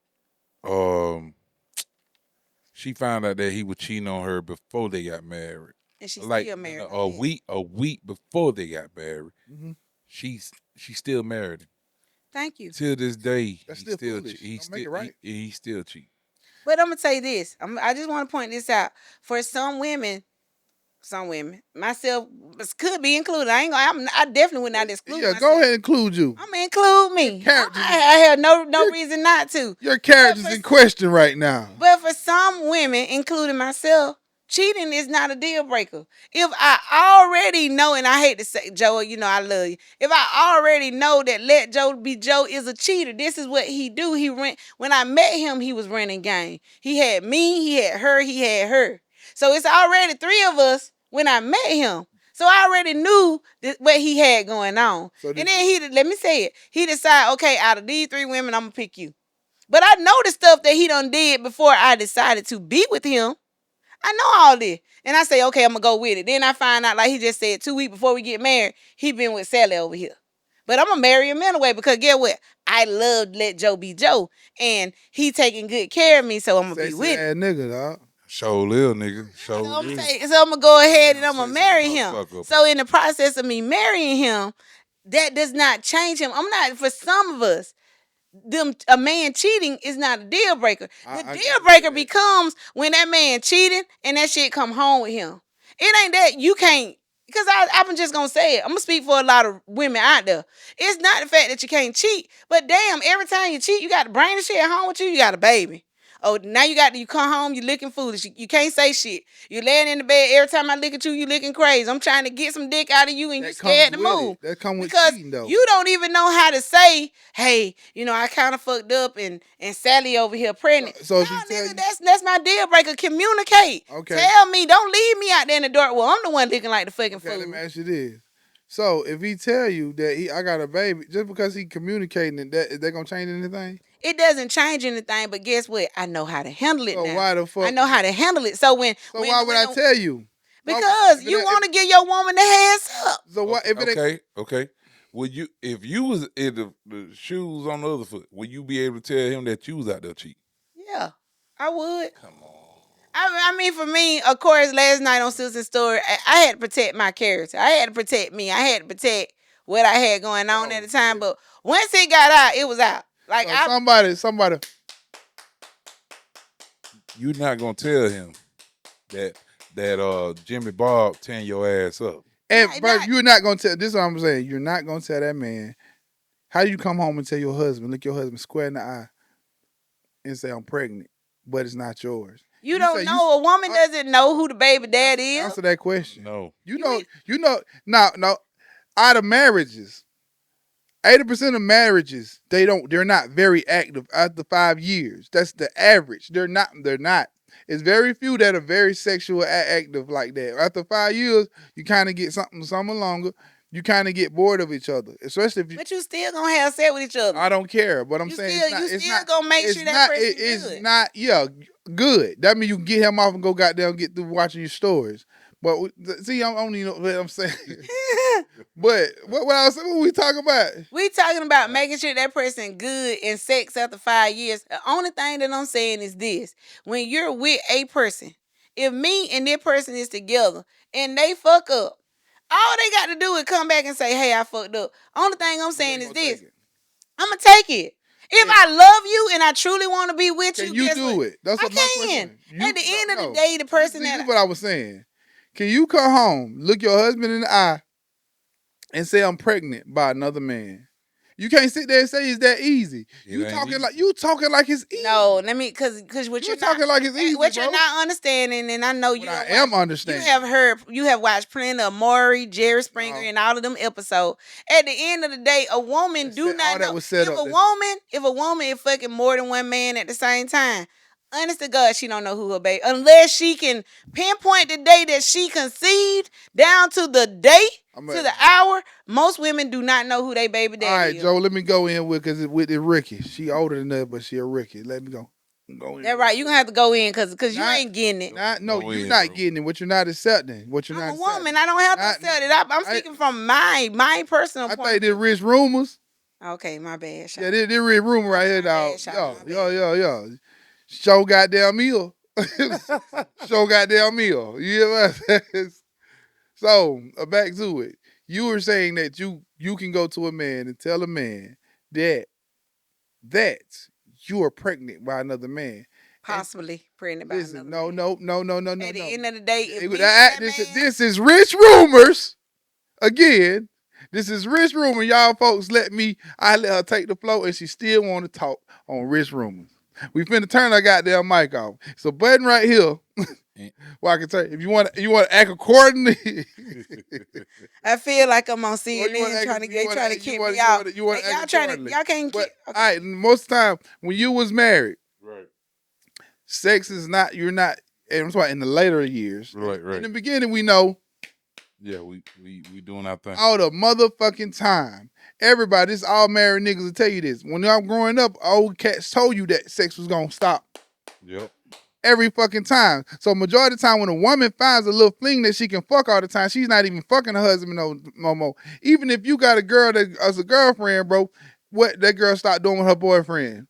she found out that he was cheating on her before they got married. and she's Like still married. a week before they got married. Mhm. She still married him. Thank you. Till this day, That's he still still foolish. he Don't still make it right. he still cheat. But I'm gonna tell you this. I just want to point this out. For some women, myself could be included. I definitely would not exclude. Yeah, myself. go ahead and include you. I'm gonna include me. Your character- I have no reason not to. Your character's But for- in question right now. But for some women, including myself, cheating is not a deal breaker. If I already know, and I hate to say, Joe, I love you. If I already know that Let Joe Be Joe is a cheater, this is what he do. When I met him, he was running game. He had me, he had her. So it's already three of us when I met him. So I already knew what he had going on. So and then let me say it, he decided, okay, out of these three women, I'm gonna pick you. But I know the stuff that he done did before I decided to be with him. I know all this. And I say, okay, I'm going to go with it. Then I find out, like he just said, 2 weeks before we get married, he been with Sally over here. But I'm going to marry him anyway because guess what? I love Let Joe Be Joe. And he taking good care of me, so I'm going to be Sexy with ass him. nigga, dog. Show lil nigga. Show So I'm lil. going to go ahead and I'm going to Sexy marry him. motherfucker. So in the process of me marrying him, that does not change him. For some of us, a man cheating is not a deal breaker. The deal breaker becomes when that man cheating and that shit come home with him. It ain't that you can't, because I'm just gonna say it. I'm gonna speak for a lot of women out there. It's not the fact that you can't cheat, but damn, every time you cheat, you got to bring the shit home with you. You got a baby, Oh, now you come home, you looking foolish. You can't say shit. You laying in the bed, every time I look at you, you looking crazy. I'm trying to get some dick out of you and you That comes scared to with move. it. That comes with Because cheating, though. you don't even know how to say, hey, I kind of fucked up and Sally over here pregnant. So No, if he tell nigga, you- that's my deal breaker. Communicate. Okay. Tell me. Don't leave me out there in the dark. Well, I'm the one looking like the fucking Okay, fool. let me ask you this. So if he tell you that I got a baby, just because he communicating it, that is that gonna change anything? It doesn't change anything, but guess what? I know how to handle it So now. why the fuck? I know how to handle it. So when why would I tell you? because you want to give your woman the heads up. So what if it ain't Okay. Would you, if you was in the shoes on the other foot, would you be able to tell him that you was out there cheating? Yeah, I would. Come on. I mean, for me, of course, last night on Susan's Story, I had to protect my character. I had to protect me. I had to protect what I had going on at the time. But once it got out, it was out. Like somebody. You're not gonna tell him that Jimmy Bob tearing your ass up. And first, you're not gonna tell. This is what I'm saying. You're not gonna tell that man. How do you come home and tell your husband, look your husband square in the eye, and say I'm pregnant, but it's not yours? You don't know. A woman doesn't know who the baby dad is. Answer that question. No. You know. No. Out of marriages, 80% of marriages, they're not very active after 5 years. That's the average. They're not. It's very few that are very sexual active like that. After 5 years, you kind of get something longer. You kind of get bored of each other, especially if you. But you still gonna have sex with each other. I don't care, but I'm saying you still gonna make sure that person good. It's not. Yeah, good. That means you can get him off and go goddamn get through watching your stories. But see, I don't even know what I'm saying. But what I was saying, what we talking about? We talking about making sure that person good in sex after 5 years. The only thing that I'm saying is this: when you're with a person, if me and that person is together and they fuck up, all they got to do is come back and say, "Hey, I fucked up." Only thing I'm saying is this: I'm gonna take it. If I love you and I truly want to be with you, you do it. That's what my question. At the end of the day, the person this is what I was saying. Can you come home, look your husband in the eye, and say I'm pregnant by another man? You can't sit there and say it's that easy. You talking like it's easy. No, let me because what you're talking like it's easy. What you're not understanding, and I know you. I am understanding. You have watched plenty of Maury, Jerry Springer, and all of them episodes. At the end of the day, a woman do not know. If a woman is fucking more than one man at the same time, honest to God, she don't know who her baby. Unless she can pinpoint the day that she conceived down to the day, to the hour. Most women do not know who they baby daddy is. All right, Joe, let me go in with Ricky. She older than that, but she a Ricky. Let me go. That's right. You're going to have to go in because you ain't getting it. You're not getting it. What you're not accepting. What you're I'm not a woman. I don't have to accept it. I'm speaking from my personal point. I think they're rich rumors. Okay, my bad. Yeah, they're rich rumor right here, dog. Yo. Show goddamn meal. Show goddamn meal. You hear what I'm saying? So, back to it. You were saying that you can go to a man and tell a man that you are pregnant by another man. Possibly pregnant by another man. No. At the end of the day, this is rich rumors. Again, this is rich rumor. Y'all folks I let her take the floor and she still want to talk on rich rumors. We finna turn our goddamn mic off. It's a button right here. Well, I can tell you, if you want to act accordingly. I feel like I'm on CNN trying to keep me out. Y'all can't keep. All right, most of the time when you was married, right, sex is not. You're not. And I'm talking in the later years. Right. In the beginning, we know. Yeah, we doing our thing all the motherfucking time. Everybody, this all married niggas will tell you this. When I'm growing up, old cats told you that sex was gonna stop. Yep. Every fucking time. So majority of the time when a woman finds a little fling that she can fuck all the time, she's not even fucking her husband no more. Even if you got a girl that as a girlfriend, bro, what that girl start doing with her boyfriend?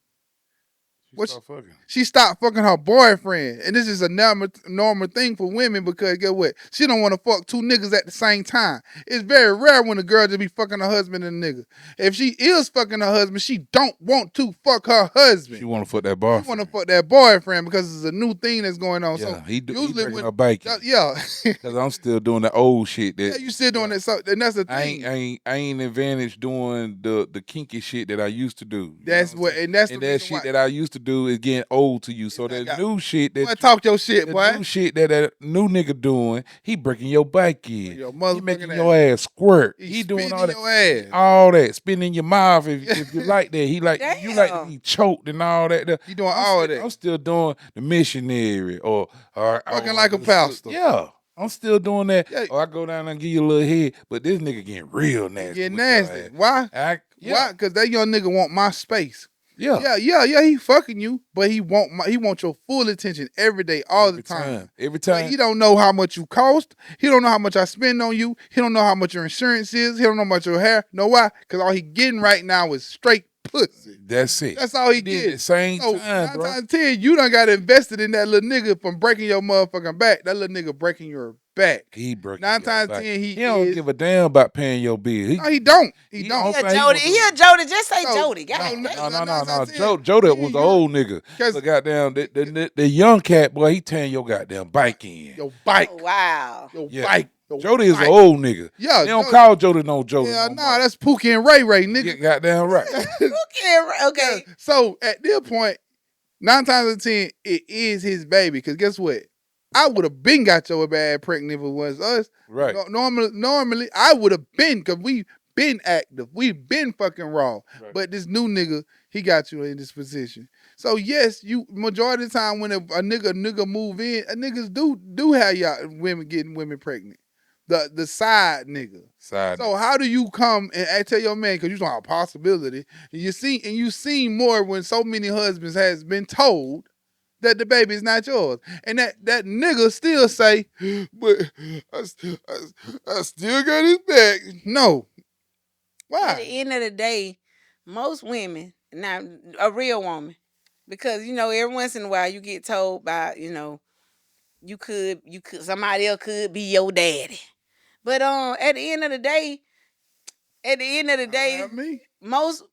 She stopped fucking her boyfriend. And this is a normal thing for women because guess what? She don't want to fuck two niggas at the same time. It's very rare when a girl just be fucking her husband and a nigga. If she is fucking her husband, she don't want to fuck her husband. She want to fuck that boyfriend. She want to fuck that boyfriend because it's a new thing that's going on. Yeah, so he usually when her bacon. Yeah. Because I'm still doing the old shit. Yeah, you still doing that. So, and that's the thing. I ain't advantage doing the kinky shit that I used to do. That's what, and that's and the that shit that I used to do is getting old to you. So I that got- new shit Boy, that talk your shit, the boy. new shit that new nigga doing, he breaking your back in. Your He motherfucking making ass. your ass squirt. He He doing spitting all in that. your ass. All that spitting in your mouth if you like that. He like you like to Damn. be choked and all that. You doing all of that. I'm still doing the missionary or Fucking like a pastor. Yeah. I'm still doing that. Yeah. Or I go down and give you a little head, but this nigga getting real nasty. Get with your nasty. ass. Why? Why? Why? Because that young nigga want my space. Yeah. Yeah. He fucking you, but he want your full attention every day, all the time. Every But time. he don't know how much you cost. He don't know how much I spend on you. He don't know how much your insurance is. He don't know how much your hair. Know why? Because all he getting right now is straight pussy. That's it. That's all he did get. the same So time, 9 bro. times 10, you done got invested in that little nigga from breaking your motherfucking back. That little nigga breaking your back. He breaking 9 your times back. 10, he don't is. give a damn about paying your bill. No, he don't. He he don't. don't He a think he Jody. gonna He do a it. Jody. Just say So, Jody. God no, damn. No. Joe Joe that me was and the you- old nigga. 'cause- So goddamn, the young cat boy, he tearing your goddamn bike in. Your bike. Oh, wow. Your Yeah. bike. Your Jody is an bike. old nigga. Yeah, They don't Jody- call Jody no Jody. Yeah, no nah, more. that's Pookie and Ray Ray, You nigga. goddamn right. Okay. Yeah, so at this point, 9 times out of 10, it is his baby. Because guess what? I would have been got your bad pregnant if it was us. Right. Normally, I would have been, because we been active. We've been fucking raw. Right. But this new nigga, he got you in this position. So yes, you majority of the time when a nigga move in, niggas do have y'all women getting women pregnant. The side nigga. So how do you come and tell your man, because you saw a possibility, and you see more when so many husbands has been told that the baby is not yours, and that nigga still say, but I still got his back. No, why? At the end of the day, most women, now a real woman, because every once in a while you get told by you could somebody else could be your daddy, but at the end of the day, Me. most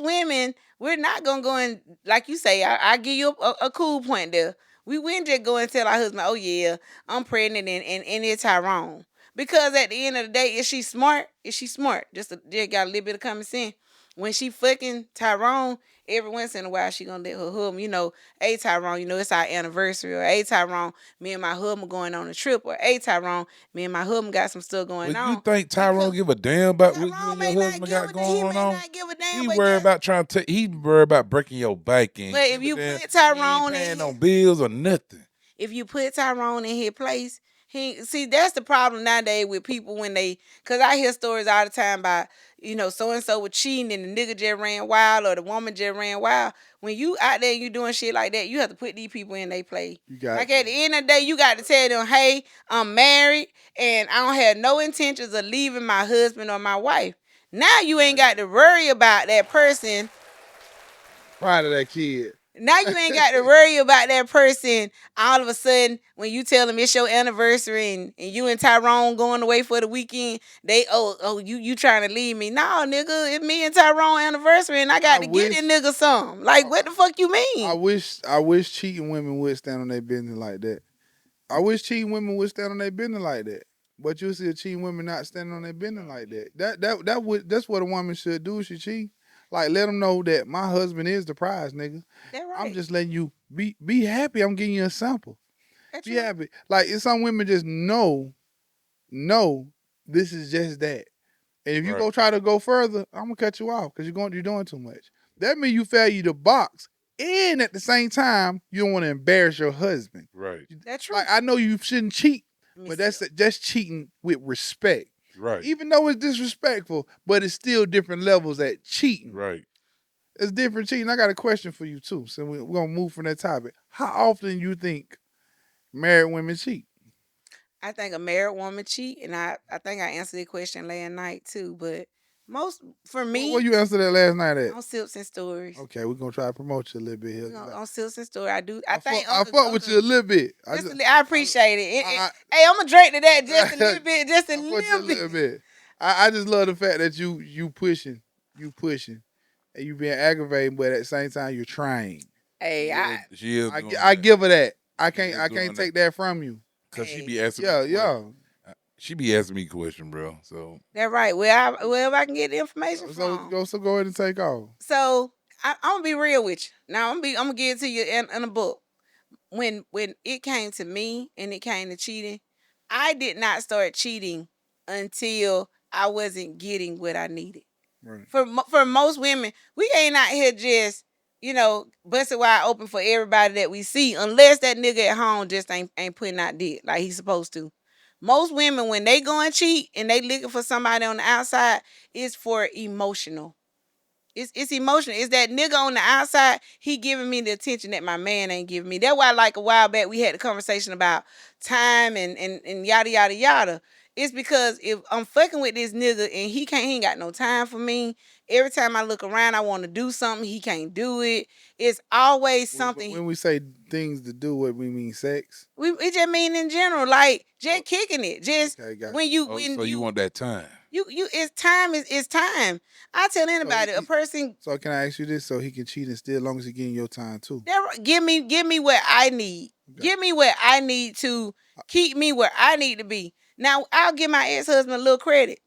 women, we're not gonna go and, like you say, I give you a cool point there. We wouldn't just go and tell our husband, oh yeah, I'm pregnant and it's Tyrone. Because at the end of the day, is she smart? Is she smart? Just got a little bit of common sense. When she fucking Tyrone, every once in a while she gonna let her husband, hey Tyrone, it's our anniversary, or hey Tyrone, me and my husband going on a trip, or hey Tyrone, me and my husband got some stuff going on. You think Tyrone give a damn about what you Tyrone and may your not husband give got a going he may on? not give a damn. He but worried guess- about he worried about breaking your back in. But if you Give a put damn. Tyrone he ain't paying in, no bills or nothing. if you put Tyrone in his place, that's the problem nowadays with people cause I hear stories all the time about, so and so was cheating and the nigga just ran wild or the woman just ran wild. When you out there and you doing shit like that, you have to put these people in their place. You got Like at the end of the day, you got to tell them, hey, I'm married and I don't have no intentions of leaving my husband or my wife. Now you ain't got to worry about that person. Proud of that kid. Now you ain't got to worry about that person all of a sudden when you tell them it's your anniversary and you and Tyrone going away for the weekend. They you trying to leave me? No, nigga, it's me and Tyrone anniversary and I got to get this nigga some. Like what the fuck you mean? I wish cheating women would stand on their business like that. I wish cheating women would stand on their business like that. But you see a cheating women not standing on their business like that. That's what a woman should do if she cheat. Like let them know that my husband is the prize, nigga. That right. I'm just letting you be happy. I'm giving you a sample. That's Be right. happy. Like if some women just know this is just that. And if you go try to go further, I'm gonna cut you off because you're doing too much. That means you failure to box. And at the same time, you don't want to embarrass your husband. Right. That's true. Like I know you shouldn't cheat, but that's cheating with respect. Right. Even though it's disrespectful, but it's still different levels at cheating. Right. It's different cheating. I got a question for you too. So we're gonna move from that topic. How often you think married women cheat? I think a married woman cheat, and I think I answered the question last night too. But most for me, What you answered that last night at? on Sips and Stories. Okay, we're gonna try to promote you a little bit here. On Sips and Stories, I fuck with you a little bit. I appreciate it. Hey, I'm gonna drink to that just a little bit, just a little bit. I just love the fact that you pushing, and you being aggravating, but at the same time you're trying. Hey, She is. I give her that. I can't doing take that from you. Cause she be asking. Yeah. She be asking me question, bro. So that's right. Wherever I can get the information from. So go ahead and take off. So I'm gonna be real with you. Now I'm gonna give it to you in a book. When it came to me and it came to cheating, I did not start cheating until I wasn't getting what I needed. Right. For most women, we ain't out here just busting wide open for everybody that we see, unless that nigga at home just ain't putting out dick like he's supposed to. Most women, when they go and cheat and they looking for somebody on the outside, it's for emotional. It's emotional. It's that nigga on the outside. He giving me the attention that my man ain't giving me. That's why, like a while back, we had a conversation about time and yada yada yada. It's because if I'm fucking with this nigga and he ain't got no time for me. Every time I look around, I want to do something. He can't do it. It's always something. When we say things to do, what we mean sex. We just mean in general, like just kicking it. Just Okay, got when you. you Oh, when so you want that time? you it's time is time. I tell So anybody, a person So can I ask you this? So he can cheat and still, as long as he getting your time too. Give me what I need. Okay. Give me what I need to keep me where I need to be. Now I'll give my ex husband a little credit,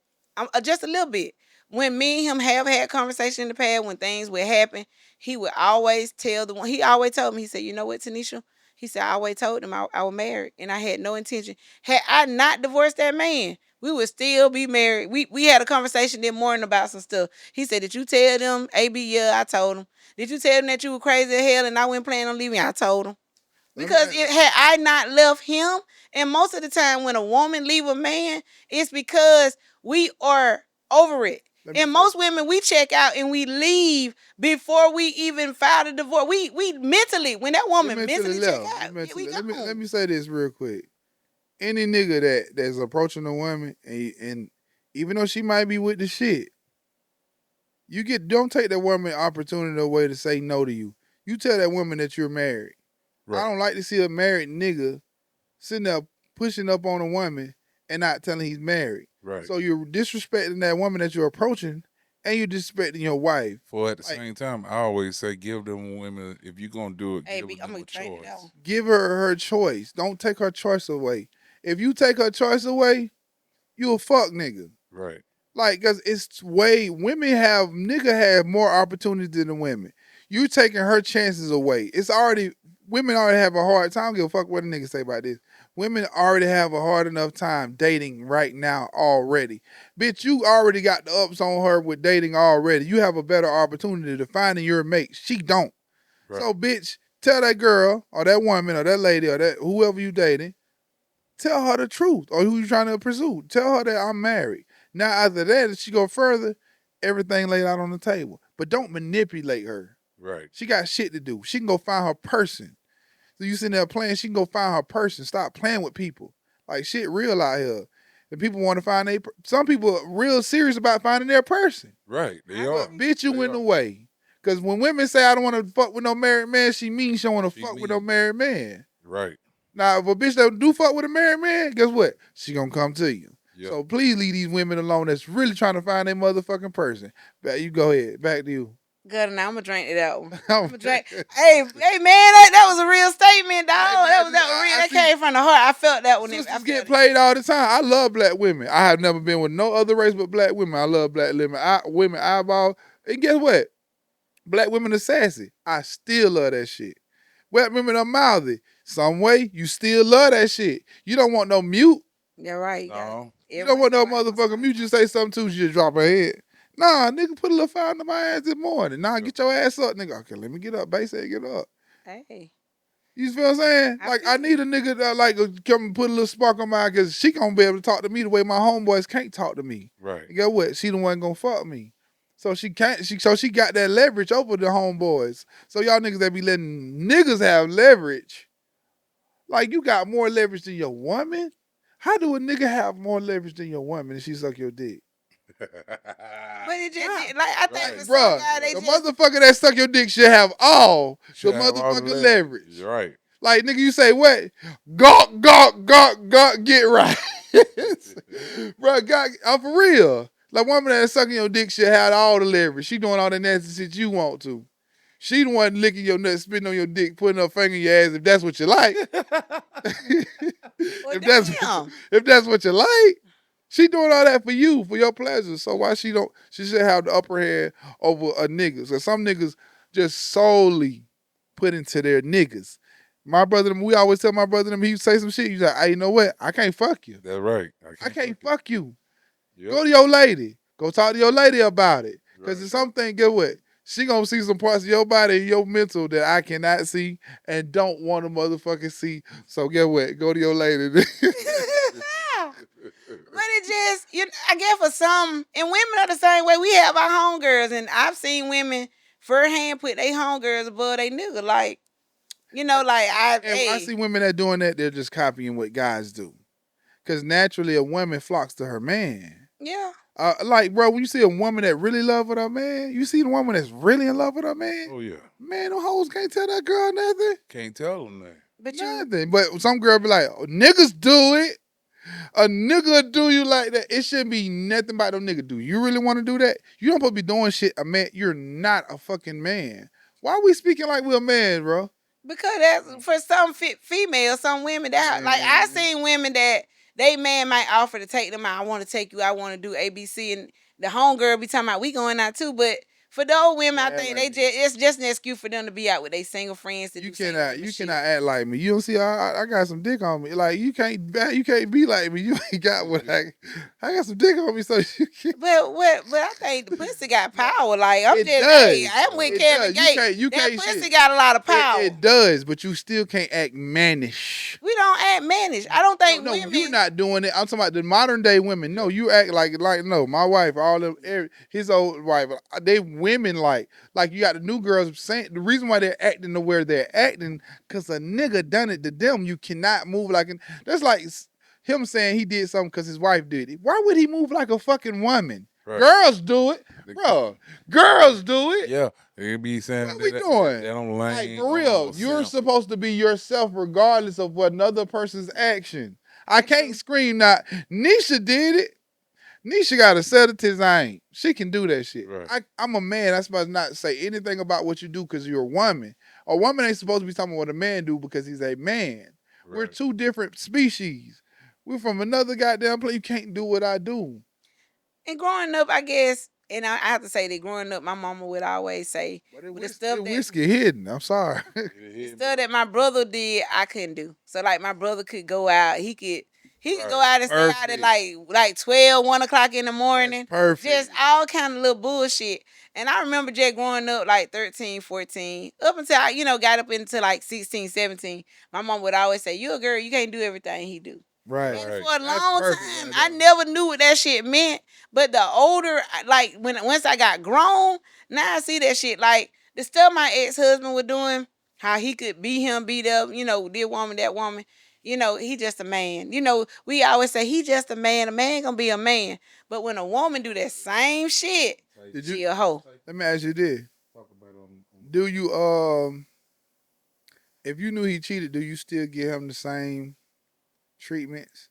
just a little bit. When me and him have had conversation in the past, when things would happen, he would always tell the one. He always told me. He said, "You know what, Tanisha?" He said, "I always told him I was married, and I had no intention. Had I not divorced that man, we would still be married." We had a conversation this morning about some stuff. He said, "Did you tell them?" AB, yeah, I told him. Did you tell them that you were crazy as hell and I wasn't planning on leaving? I told him. Let me Because had I not left him, and most of the time when a woman leave a man, it's because we are over it. And most women, we check out and we leave before we even file the divorce. We mentally, when that woman mentally check out, we let gone. me say this real quick. Any nigga that's approaching a woman and even though she might be with the shit, don't take that woman opportunity away to say no to you. You tell that woman that you're married. I Right. don't like to see a married nigga sitting there pushing up on a woman and not telling he's married. Right. So you're disrespecting that woman that you're approaching, and you're disrespecting your wife. For at the Like, same time, I always say, give them women, if you're gonna do it, Hey, give I'm them gonna a drink that choice. one. give her choice. Don't take her choice away. If you take her choice away, you a fuck nigga. Right. Like, cause it's way nigga have more opportunities than the women. You taking her chances away. Women already have a hard time. I don't give a fuck what a nigga say about this. Women already have a hard enough time dating right now already. Bitch, you already got the ups on her with dating already. You have a better opportunity to finding your mate. She don't. Right. So, bitch, tell that girl or that woman or that lady or that whoever you dating, tell her the truth or who you trying to pursue. Tell her that I'm married. Now, after that, if she go further, everything laid out on the table. But don't manipulate her. Right. She got shit to do. She can go find her person. So you sitting there playing, she can go find her person. Stop playing with people. Like shit real out here. And people want to find some people are real serious about finding their person. Right. They I are. But bitch, you They in the are. way. Because when women say I don't want to fuck with no married man, she means she don't want to She fuck with no mean- married man. Right. Now, if a bitch that do fuck with a married man, guess what? She gonna come to you. Yep. So please leave these women alone that's really trying to find their motherfucking person. Back, you go ahead. Back to you. Good, now I'm gonna drink it out. I'm Hey, hey, man, that was a real statement, dog. Hey, man, That was real. I That see- came from the heart. I felt that one. I Sisters felt get it. played all the time. I love black women. I have never been with no other race but black women. I love black women. Women eyeball. And guess what? Black women are sassy. I still love that shit. Black women are mouthy. Some way, you still love that shit. You don't want no mute. You're right. No. You don't want no motherfucker mute. You say something too, she just drop her head. Nah, nigga, put a little fire in my ass this morning. Nah, get your ass up, nigga. Okay, let me get up. Bass said get up. Hey, You feel what I'm saying? I Like, feel I you. need a nigga that like come and put a little spark on my eye because she gonna be able to talk to me the way my homeboys can't talk to me. Right. And guess what? She the one gonna fuck me. So she can't. She got that leverage over the homeboys. So y'all niggas that be letting niggas have leverage, like you got more leverage than your woman. How do a nigga have more leverage than your woman if she suck your dick? But it just like I think Right. for some Bruh, guy they the just motherfucker that suck your dick should have all Should the have all the motherfucking leverage. Right. Like nigga, you say what? Gawk, gawk, gawk, gawk, get right. Bro, God, I'm for real. Like woman that sucking your dick should have all the leverage. She doing all the nasty shit you want to. She the one licking your nuts, spitting on your dick, putting her finger in your ass if that's what you like. well, if damn. that's what you like. She doing all that for you, for your pleasure. So why she don't? She should have the upper hand over a nigga. So some niggas just solely put into their niggas. My brother, we always tell my brother, he say some shit. He's like, hey, you know what? I can't fuck you. That's right. I can't fuck you. Yep. Go to your lady. Go talk to your lady about it. Because Right. it's something, get what? She gonna see some parts of your body and your mental that I cannot see and don't want to motherfucking see. So get what? Go to your lady. But it just, I guess for some, and women are the same way. We have our homegirls, and I've seen women hand put their homegirls above they nigga. Like, like I see women that doing that, they're just copying what guys do. Because naturally, a woman flocks to her man. Yeah. Like, bro, when you see a woman that really love with her man, you see the woman that's really in love with her man. Oh yeah. Man, them hoes can't tell that girl nothing. Can't tell them that. But nothing. But some girl be like, oh, niggas do it. A nigga do you like that. It shouldn't be nothing about no nigga do. You really want to do that? You don't supposed to be doing shit. A man, you're not a fucking man. Why are we speaking like we're a man, bro? Because that's for some females, some women that like I seen women that they man might offer to take them out. I want to take you. I want to do ABC, and the homegirl be talking about we going out too. But for those women, I think it's just an excuse for them to be out with their single friends. To you do cannot act like me. You don't see I got some dick on me. Like you can't be like me. You ain't got what I got some dick on me. So you can't. But I think the pussy got power. Like I'm with Kevin Gates. You can't pussy shit. got a lot of power. It does, but you still can't act mannish. We don't act mannish. I don't think no, women. You're not doing it. I'm talking about the modern day women. No, you act like no. My wife, all them, his old wife, they women like you got the new girls saying the reason why they're acting the way they're acting because a nigga done it to them. You cannot move like that's like him saying he did something because his wife did it. Why would he move like a fucking woman? Right. Girls do it, bro. Girls do it. Yeah, they be saying what we doing? They don't lane. Like for real, you're supposed to be yourself regardless of what another person's action. I can't scream now. Nisha did it. Nisha got a set of design. She can do that shit. Right. I'm a man. I'm supposed to not say anything about what you do because you're a woman. A woman ain't supposed to be talking about what a man do because he's a man. Right. We're two different species. We're from another goddamn place. You can't do what I do. And growing up, I guess, and I have to say that growing up, my mama would always say, the stuff that whiskey hidden. I'm sorry. The stuff that my brother did, I couldn't do. So like my brother could go out, he could go out and stay out at like 12, 1 o'clock in the morning. That's perfect. Just all kind of little bullshit. And I remember just growing up like 13, 14, up until I, got up into like 16, 17. My mom would always say, you a girl, you can't do everything he do. Right. And for a long time, I never knew what that shit meant. But the older, like once I got grown, now I see that shit. Like the stuff my ex-husband was doing, how he could be him, beat up, this woman, that woman. He just a man. We always say he just a man. A man gonna be a man. But when a woman do that same shit, she a hoe. Let me ask you this: do you if you knew he cheated, do you still give him the same treatments?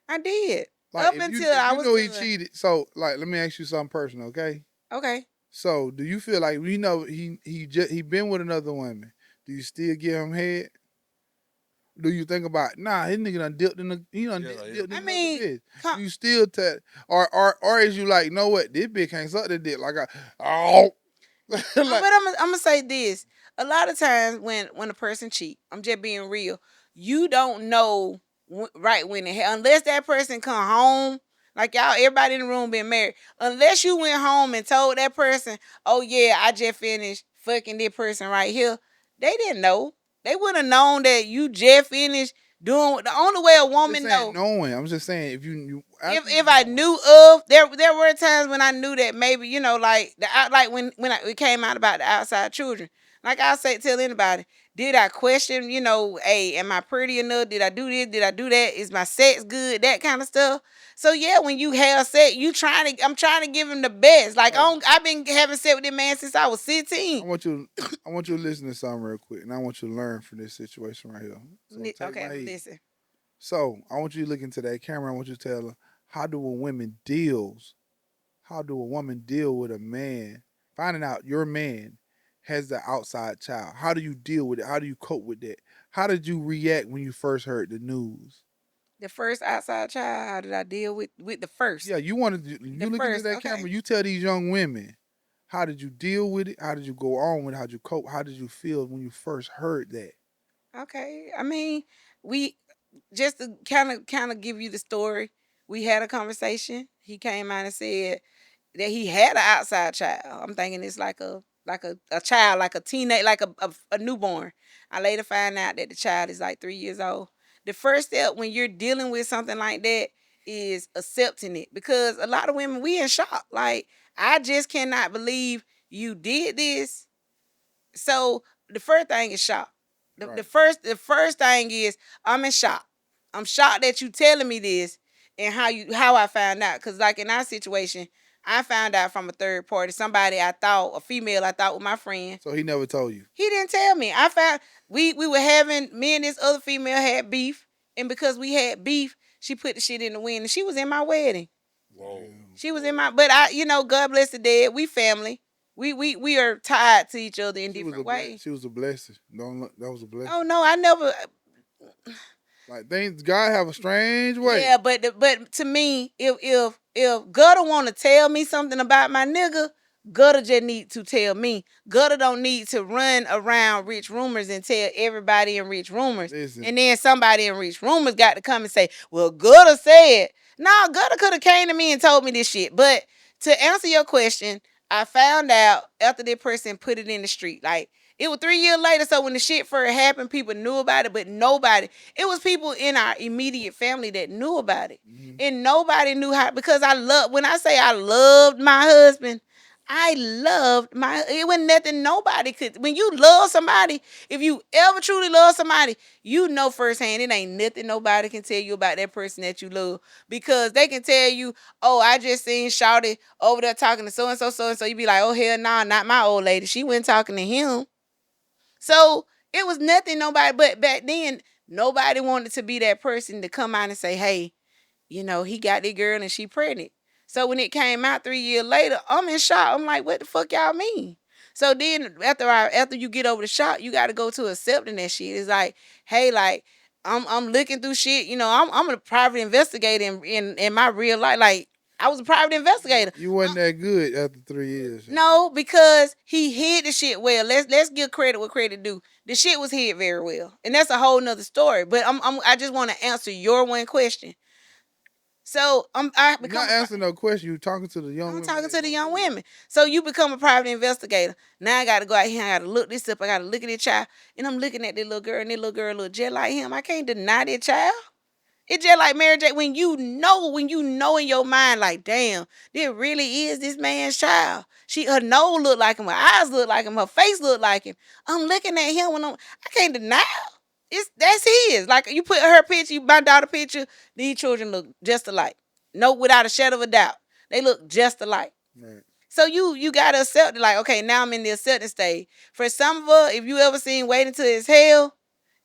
I did. Like, up until I was. You know he cheated. So, like, let me ask you something personal, okay? Okay. So, do you feel like he been with another woman? Do you still give him head? Do you think about his nigga done dipped in the dipped in the bitch? You still or is you like, know what, this bitch can't suck that dick like like, but I'm gonna say this. A lot of times when a person cheat, I'm just being real. You don't know right when unless that person come home. Like y'all, everybody in the room been married. Unless you went home and told that person, oh yeah, I just finished fucking this person right here. They didn't know. They would have known that you just finished doing. The only way a woman know. Knowing, I'm just saying if if I knew of there were times when I knew that maybe like when it came out about the outside children. Like I say, tell anybody, did I question? Hey, am I pretty enough? Did I do this? Did I do that? Is my sex good? That kind of stuff. So yeah, when you have sex, I'm trying to give him the best. Like I've been having sex with this man since I was 16. I want you to listen to something real quick, and I want you to learn from this situation right here. So okay, listen. So I want you to look into that camera. I want you to tell her how do a woman deal with a man finding out your man has the outside child? How do you deal with it? How do you cope with that? How did you react when you first heard the news? The first outside child, how did I deal with the first? Yeah, you look into that camera, you tell these young women, How did you deal with it? How did you go on with it? How did you cope? How did you feel when you first heard that? Okay. I mean, we just to kind of give you the story. We had a conversation. He came out and said that he had an outside child. I'm thinking it's like a child, like a teenage, like a newborn. I later find out that the child is like 3 years old. The first step when you're dealing with something like that is accepting it, because a lot of women, we in shock. Like, I just cannot believe you did this. So the first thing is shock. The Right. first thing is, I'm in shock. I'm shocked that you telling me this, and how I found out. Cause like in our situation, I found out from a third party, somebody I thought, a female I thought was my friend. So he never told you. He didn't tell me. I found we were having, me and this other female had beef, and because we had beef, she put the shit in the wind, and she was in my wedding. Whoa. She was in my, but I, God bless the dead. We family. We are tied to each other in different ways. She was a blessing. Don't look, that was a blessing. Oh no, I never. Like things, God have a strange way. Yeah, but to me, if Gutter want to tell me something about my nigga, Gutter just need to tell me. Gutter don't need to run around Rich Rumors and tell everybody in Rich Rumors. Listen. And then somebody in Rich Rumors got to come and say, well, Gutter said. No, Gutter could have came to me and told me this shit. But to answer your question, I found out after that person put it in the street. Like, it was 3 years later, so when the shit first happened, people knew about it, but nobody. It was people in our immediate family that knew about it, and nobody knew how. Because when I say I loved my husband, I loved my. It wasn't nothing nobody could. When you love somebody, if you ever truly love somebody, you know firsthand it ain't nothing nobody can tell you about that person that you love, because they can tell you, oh, I just seen Shawty over there talking to so and so, so and so. You be like, oh hell no, not my old lady. She went talking to him. So it was nothing nobody, but back then, nobody wanted to be that person to come out and say, hey, he got that girl and she pregnant. So when it came out 3 years later, I'm in shock. I'm like, what the fuck y'all mean? So then after you get over the shock, you gotta go to accepting that shit. It's like, hey, like, I'm looking through shit. I'm a private investigator in my real life. Like, I was a private investigator. You wasn't that good after 3 years. No, because he hid the shit well. Let's give credit what credit due. The shit was hid very well, and that's a whole nother story. But I just want to answer your one question. So You're not answering no question. You're talking to the young. I'm talking to the young women. So you become a private investigator. Now I got to go out here. I got to look this up. I got to look at this child, and I'm looking at that little girl, and that little girl look just like him. I can't deny that child. It's just like Mary J. When you know in your mind, like, damn, this really is this man's child. Her nose look like him, her eyes look like him, her face look like him. I'm looking at him I can't deny. That's his. Like, you put her picture, my daughter picture, these children look just alike. No, without a shadow of a doubt. They look just alike. Right. So you gotta accept it. Like, okay, now I'm in the acceptance stage. For some of us, if you ever seen Waiting Till It's Hell,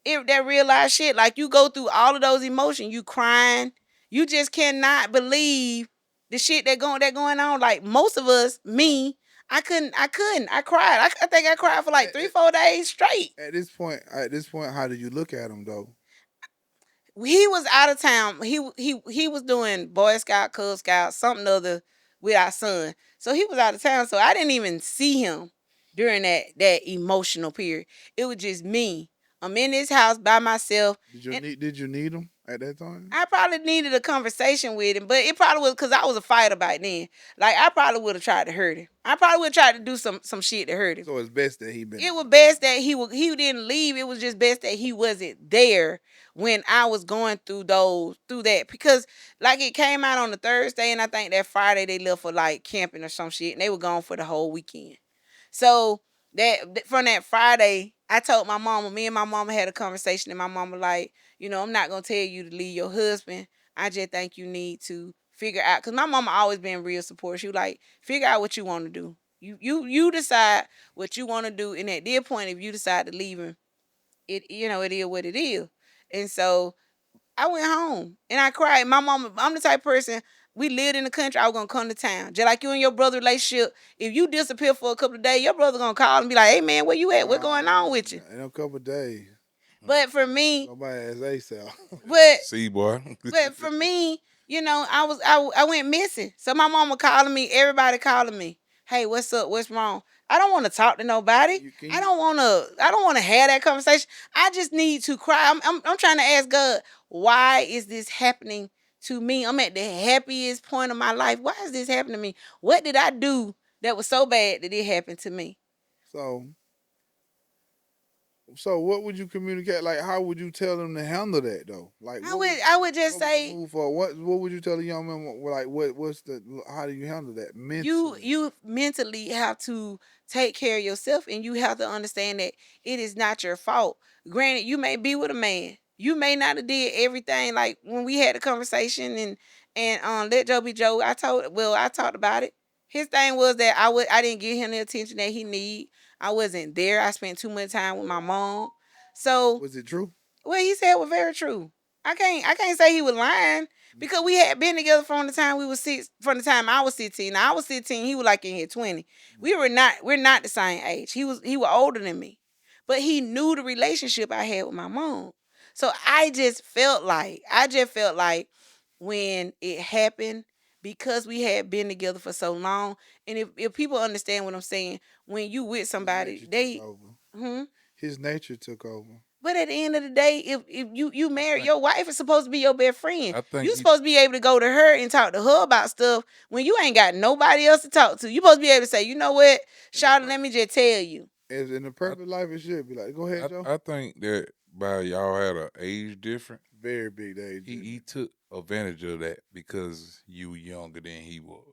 if that real life shit, like, you go through all of those emotions, you crying, you just cannot believe the shit that going on. Like, most of us, me, I couldn't. I cried. I think I cried for like 3-4 days straight. At this point, how did you look at him though? He was out of town. He was doing Boy Scout, Cub Scout, something other with our son. So he was out of town. So I didn't even see him during that emotional period. It was just me. I'm in this house by myself. Did you need him at that time? I probably needed a conversation with him, but it probably was because I was a fighter back then. Like, I probably would have tried to hurt him. I probably would have tried to do some shit to hurt him. So it's best that he been. It was best that he didn't leave. It was just best that he wasn't there when I was going through that, because like, it came out on the Thursday, and I think that Friday they left for like camping or some shit, and they were gone for the whole weekend. So that from that Friday, I told my mama. Me and my mama had a conversation, and my mama like, I'm not gonna tell you to leave your husband. I just think you need to figure out, because my mama always been real supportive. She was like, figure out what you want to do. You decide what you want to do, and at that point, if you decide to leave him, it is what it is. And so I went home and I cried. My mama, I'm the type of person, we lived in the country, I was gonna come to town. Just like you and your brother relationship, if you disappear for a couple of days, your brother gonna call and be like, hey man, where you at? What's going on with you? In a couple of days. But for me, nobody has ASAP. But See, boy. but for me, I went missing. So my mama calling me, everybody calling me. hey, what's up? What's wrong? I don't want to talk to nobody. Can I you? don't want to. I don't want to have that conversation. I just need to cry. I'm trying to ask God, why is this happening to me? I'm at the happiest point of my life. Why is this happening to me? What did I do that was so bad that it happened to me? So so what would you communicate? Like, how would you tell them to handle that though? Like, I would just what would you say, move for? What would you tell a young man? Like, what's the? How do you handle that mentally? you mentally have to take care of yourself, and you have to understand that it is not your fault. Granted, you may be with a man, you may not have did everything. Like when we had a conversation, and let Joe be Joe, I talked about it. His thing was that I didn't give him the attention that he need. I wasn't there. I spent too much time with my mom. So Was it true? what he said was very true. I can't say he was lying, because we had been together from the time we was from the time I was 16. Now I was 16, he was like in his 20. We're not the same age. He was older than me. But he knew the relationship I had with my mom. So I just felt like when it happened, because we had been together for so long, and if people understand what I'm saying, when you with His somebody, nature took they over. hmm His nature took over. but at the end of the day, if you I married, think your wife is supposed to be your best friend. I think You he supposed to be able to go to her and talk to her about stuff when you ain't got nobody else to talk to. You supposed to be able to say, you know what, In the Charlotte, per- let me just tell you. as in the I, perfect life, it should be like. Go ahead, Joe. I think that by y'all had an age difference, Very big age he difference. took advantage of that because you were younger than he was.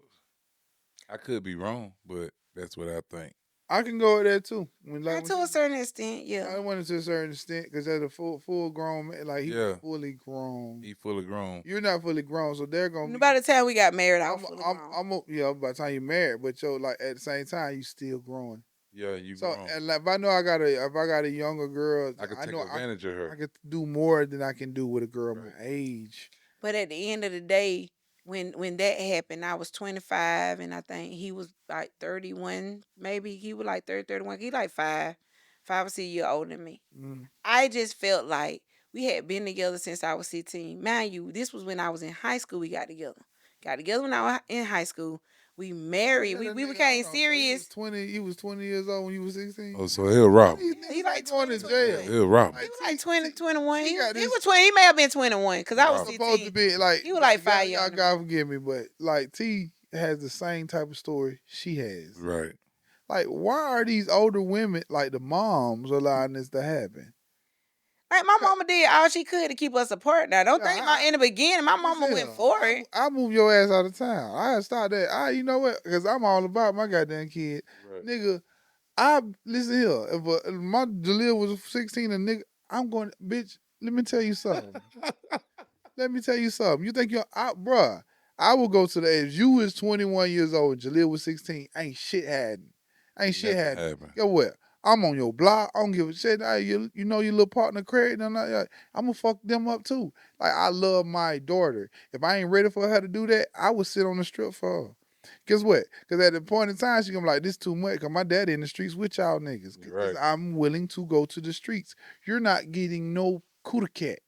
I could be wrong, but that's what I think. I can go with that too. When like And when to she, a certain extent, yeah. I went to a certain extent because as a full grown man, like he was Yeah, fully grown. he fully grown. You're not fully grown, so they're gonna And be. by the time we got married, I was fully grown. By the time you married, but yo, like at the same time, you still growing. Yeah, you So, grown. and like, if I got a younger girl, I could I take know advantage of I her. could do more than I can do with a girl my Right. age. But at the end of the day, when that happened, I was 25, and I think he was like 31, maybe. He was like 30, 31. He like 5 or 6 years older than me. Mm. I just felt like we had been together since I was 16. Mind you, this was when I was in high school. We got together. Got together when I was in high school. We Wait, married. let We a we nigga became hold on. So he was serious. 20. He was 20 years old when you was 16. Oh, so he'll rob him. These Yeah, he niggas like ain't going 20, to Yeah, jail. 21. he'll rob He him. Like was like 20, 21. T got He this. was 20. He may have been 21 because He'll I was rob him. Supposed to 16. be like He was like 5 y'all younger than me. God forgive me, but like T has the same type of story she has. Right. Like, why are these older women like the moms allowing this to happen? Like my mama did all she could to keep us apart. Now, don't Yeah, think my in the beginning, my mama listen went here. for it. I move your ass out of town. I start that. You know what? Because I'm all about my goddamn kid, Right. nigga. Listen here. If my Jaleel was 16, a nigga, I'm going, bitch. Let me tell you something. Let me tell you something. You think bruh? I will go to the age. You was 21 years old. Jaleel was 16. Ain't shit happening. Ain't shit Nothing happening. happened. Get what? I'm on your block. I don't give a shit. Hey, you know your little partner credit and I'm gonna fuck them up too. Like I love my daughter. If I ain't ready for her to do that, I would sit on the strip for her. Guess what? Because at the point in time, she gonna be like, this too much. Because my daddy in the streets with y'all niggas. Because Right. I'm willing to go to the streets. You're not getting no cooter cat.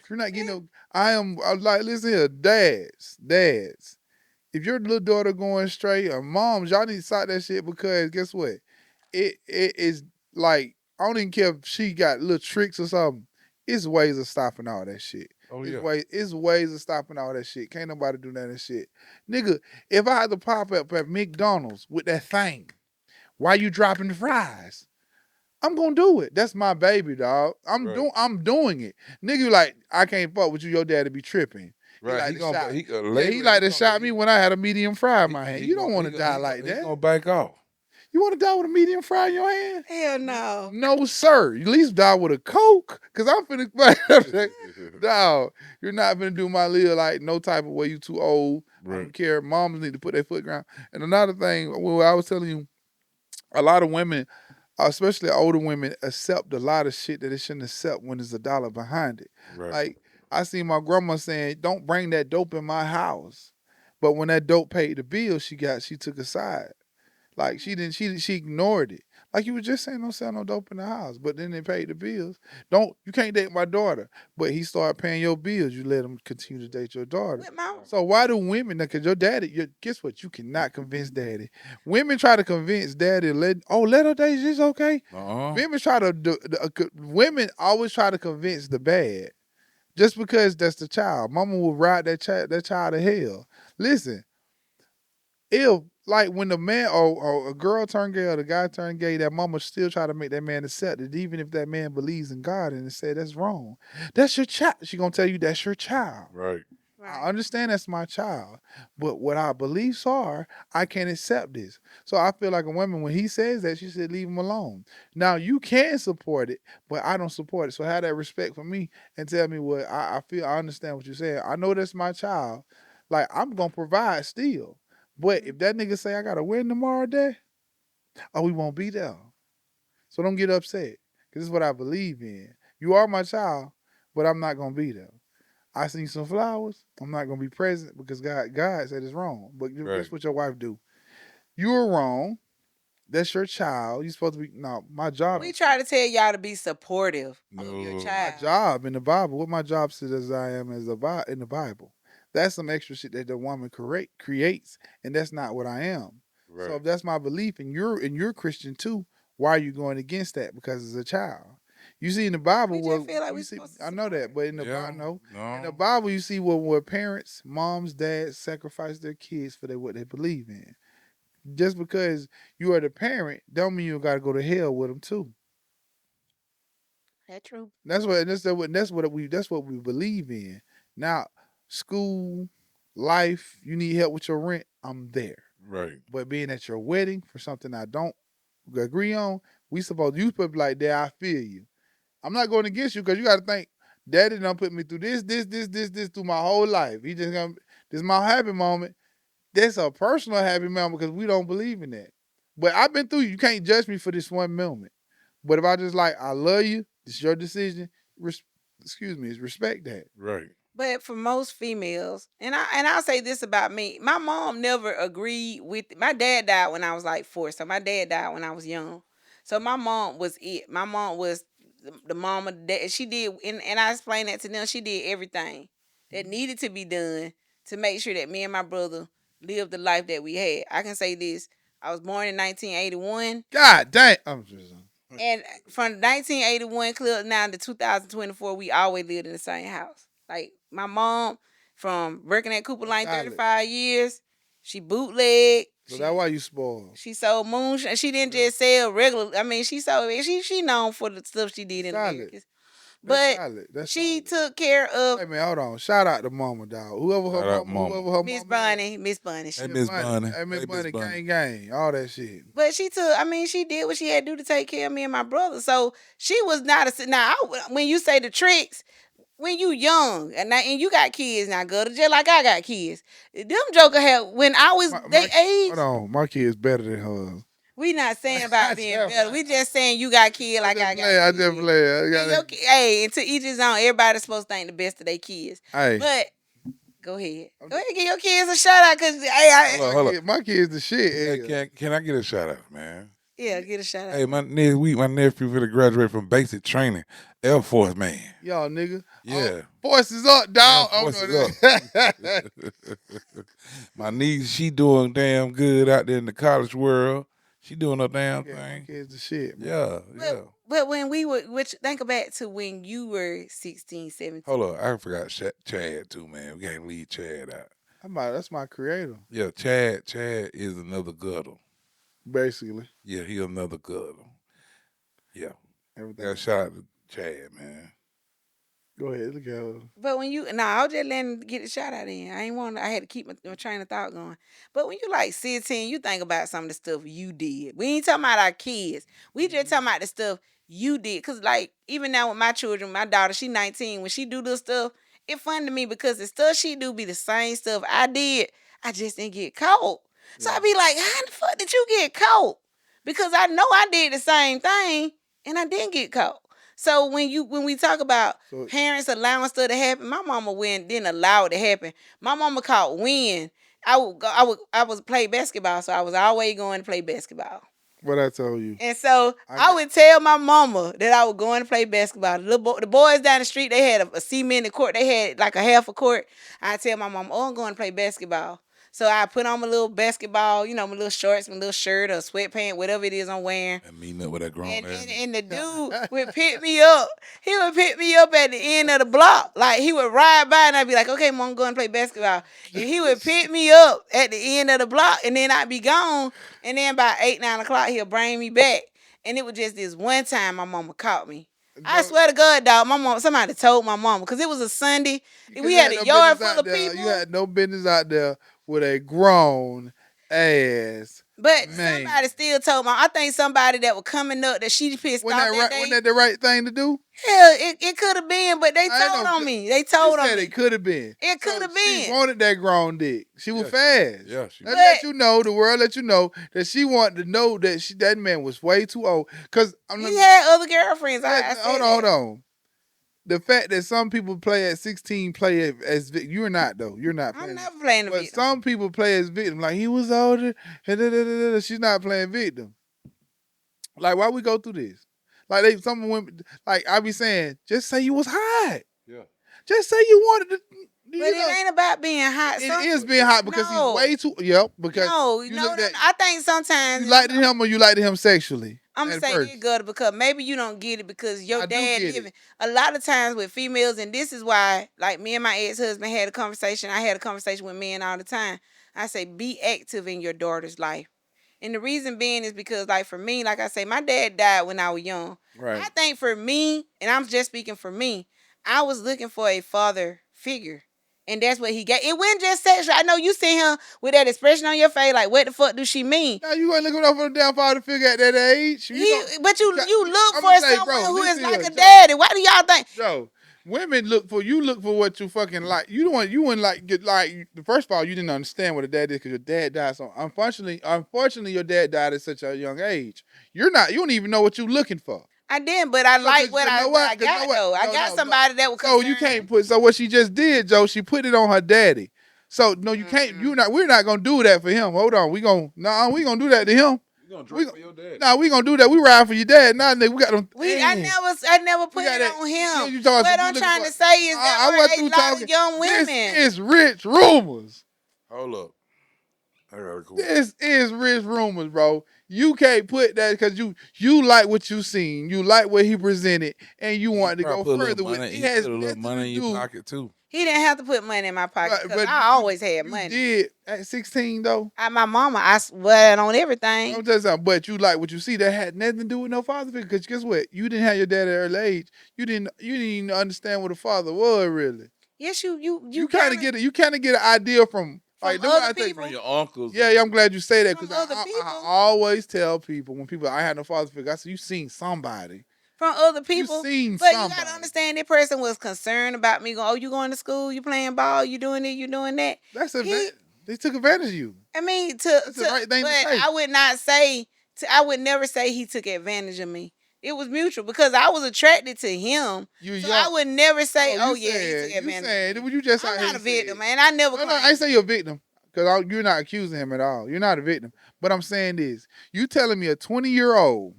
You're not getting no. I'm like, listen here, dads. If your little daughter going straight, or moms, y'all need to stop that shit because guess what? It is like I don't even care if she got little tricks or something. It's ways of stopping all that shit. Oh It's yeah. ways of stopping all that shit. Can't nobody do that shit. Nigga, if I had to pop up at McDonald's with that thing, why you dropping the fries? I'm gonna do it. That's my baby, dog. Right. I'm doing it. Nigga, you like, I can't fuck with you, your daddy be tripping. He Right. like He to gonna shot. he gonna Yeah, label he it. like to shot me when I had a medium fry in my hand. You don't want to die like He that. gonna back off. You want to die with a medium fry in your hand? Hell no. No, sir. At least die with a Coke. Cause I'm finna dog, you're not finna do my little like no type of way, you too old. I Right. don't care. Moms need to put their foot ground. And another thing, I was telling you, a lot of women, especially older women, accept a lot of shit that they shouldn't accept when there's a dollar behind it. Right. Like I see my grandma saying, "Don't bring that dope in my house," but when that dope paid the bill, she took a side. Like she ignored it. Like you were just saying, don't sell no dope in the house, but then they paid the bills. Don't you can't date my daughter, but he started paying your bills. You let him continue to date your daughter. With my So why do women? Because your daddy, guess what? You cannot convince daddy. Women try to convince daddy. Let her date. It's okay. Uh-uh. Women try to women always try to convince the bad, just because that's the child. Mama will ride that child to hell. Listen, if like when the man or a girl turn gay or the guy turn gay, that mama still try to make that man accept it, even if that man believes in God and say that's wrong. That's your child. She gonna tell you that's your child. Right. I understand that's my child, but what our beliefs are, I can't accept this. So I feel like a woman, when he says that, she should leave him alone. Now you can support it, but I don't support it. So have that respect for me and tell me what I feel. I understand what you're saying. I know that's my child. Like I'm gonna provide still. But if that nigga say I gotta win tomorrow day, oh, we won't be there. So don't get upset. Cause this is what I believe in. You are my child, but I'm not gonna be there. I seen some flowers. I'm not gonna be present because God said it's wrong. But Right. guess what your wife do? You're wrong. That's your child. You supposed to be no. My job. We try to tell y'all to be supportive of your No. My child. job in the Bible. What my job says as I am as in the Bible. That's some extra shit that the woman creates, and that's not what I am. So Right. if that's my belief, and you're Christian too, why are you going against that? Because it's a child. You see in the Bible, We just well, feel like you we see, supposed to I know support. that, but in the Yeah. Bible, no, in the No. Bible, you see where parents, moms, dads sacrifice their kids for what they believe in. Just because you are the parent, don't mean you got to go to hell with them too. That's true. That's what we believe in. Now, school, life, you need help with your rent, I'm there. Right. But being at your wedding for something I don't agree on, you supposed to be like, Dad, I feel you. I'm not going against you because you got to think, Daddy done put me through this through my whole life. He just gonna this is my happy moment. That's a personal happy moment because we don't believe in that. But I've been through. You can't judge me for this one moment. But if I just like, I love you. It's your decision. Excuse me. Respect that. Right. But for most females, and I'll say this about me, my mom never agreed with. My dad died when I was like 4, so my dad died when I was young. So my mom was it. My mom was the mama that she did, and I explained that to them. She did everything that needed to be done to make sure that me and my brother lived the life that we had. I can say this: I was born in 1981. God dang. I'm just. And from 1981 clear now to 2024, we always lived in the same house. Like my mom, from working at Cooper Line Solid. 35 years, she bootleg. So that's why you spoiled. She sold moonshine. She didn't just sell regular. I mean, she sold. She known for the stuff she did in Solid. Americas. That's But solid. That's she solid. took care of Hey man, hold on. Shout out to Mama Dog. Whoever her Shout out, mama, Mama. whoever her Miss mama. Bunny. Miss Bunny. Hey, Miss Bunny. Hey Miss Hey, Miss Bunny, Bunny. gang, all that shit. But she took. I mean, she did what she had to do to take care of me and my brother. So she was not a. Now, when you say the tricks, when you young and you got kids now, girl, just like I got kids. Them joker had when I was they age. Hold on, my kid's better than hers. We not saying I about being just- better. We just saying you got kids like I got I kids. just play. I And got hey, and to each his own. Everybody's supposed to think the best of their kids. Hey, But go ahead. Go ahead, give your kids a shout out, cause hey, Hold up. my kid's the shit. Hey, Hey, can I get a shout out, man? yeah, get a shout out. Hey, my next week, my nephew finna graduate from basic training, Air Force man. y'all nigga. Yeah. Forces up, dog. Yeah, forces up. My niece, she doing damn good out there in the college world. She doing her damn Yeah, my thing. kid's the shit, man. Yeah, yeah. But when we were, which think back to when you were 16, 17. Hold on, I forgot Chad too, man. We can't leave Chad out. That's my creator, Yeah, Chad is another gutter. basically. Yeah, he another gutter. Yeah, Everything. yeah. Shout out to Chad, man. Go ahead, look at her. But when you, I was just letting get a shot out in. I had to keep my train of thought going. But when you like 16, you think about some of the stuff you did. We ain't talking about our kids. We just talking about the stuff you did. Cause like, even now with my children, my daughter, she 19, when she do this stuff, it fun to me because the stuff she do be the same stuff I did. I just didn't get caught. So I be like, how the fuck did you get caught? Because I know I did the same thing and I didn't get caught. So when we talk about parents allowing stuff to happen, my mama didn't allow it to happen. My mama caught wind. I was play basketball, so I was always going to play basketball. What I told you. And so I I got- would tell my mama that I was going to play basketball. The boys down the street, they had a cemented court. They had like a half a court. I tell my mama, oh, I'm going to play basketball. So I put on my little basketball, my little shorts, my little shirt or sweatpants, whatever it is I'm wearing. And meeting up with that grown And, ass and, nigga. and the dude would pick me up. He would pick me up at the end of the block. Like he would ride by and I'd be like, okay, mom, I'm going to play basketball. And he would pick me up at the end of the block and then I'd be gone. And then by 8, 9 o'clock, he'll bring me back. And it was just this one time my mama caught me. I swear to God, dog, my mom, somebody told my mama because it was a Sunday. We had a yard full of people. You had no business out there with a grown ass. But man. somebody still told I think somebody that was coming up that she pissed off that day. Wasn't that the right thing to do? Hell, it could have been, but they told on me. They told on me. It could have been. It could have been. She wanted that grown dick. She was fast. Yeah, she That let you know, the world let you know that she wanted to know that that man was way too old. Cause he had other girlfriends. Hold on. The fact that some people play at 16 play as you're not though. You're not playing. I'm never playing the victim. But some people play as victim. Like he was older. She's not playing victim. Like why we go through this? Like some women, like I be saying, just say you was hot. Yeah. Just say you wanted to. But it ain't about being hot. It is being hot because he's way too. Yep. Because I think sometimes you liked him or you liked him sexually. I'm gonna say this, good, because maybe you don't get it because your dad living. A lot of times with females, and this is why, like me and my ex-husband had a conversation. I had a conversation with men all the time. I say, be active in your daughter's life. And the reason being is because, like, for me, like I say, my dad died when I was young. Right. I think for me, and I'm just speaking for me, I was looking for a father figure. And that's what he got. It wasn't just sexual. I know you see him with that expression on your face, like, what the fuck do she mean? Now you ain't looking up for the damn father figure at that age. But you look for someone who is like a daddy. Why do y'all think? Joe, women look for what you fucking like. You wouldn't like get like. First of all, you didn't understand what a dad is because your dad died. So unfortunately, your dad died at such a young age. You don't even know what you're looking for. I didn't, but I like what I got though. I got somebody that was concerned. So you can't put. So what she just did, Joe, she put it on her daddy. So no, you can't. We're not gonna do that for him. Hold on, we gonna do that to him. You gonna drink for your dad? Nah, we gonna do that. We ride for your dad. Nah, nigga, we got them. I never put it on him. What I'm trying to say is that there are a lot of young women. This is rich rumors. Hold up. This is rich rumors, bro. You can't put that because you like what you seen. You like what he presented, and you want to go further with it. He has a little money in your pocket too. He didn't have to put money in my pocket because I always had money. You did at 16 though. My mama, I swear on everything. I'm just saying, but you like what you see. That had nothing to do with no father figure. Because guess what? You didn't have your dad at an early age. You didn't even understand what a father was really. Yes, you kind of get it. You kind of get an idea from other people. From your uncles. Yeah, I'm glad you say that because I always tell people when I had no father figure, I said you seen somebody. From other people, but you gotta understand that person was concerned about me. Going, oh, you going to school? You playing ball? You doing it? You doing that? They took advantage of you. I mean, that's the right thing to say. I would not say. I would never say he took advantage of me. It was mutual because I was attracted to him. I would never say, "Oh yeah, he took advantage." I'm not a victim, man. I never. I ain't say you're a victim because you're not accusing him at all. You're not a victim. But I'm saying this: you telling me a 20-year-old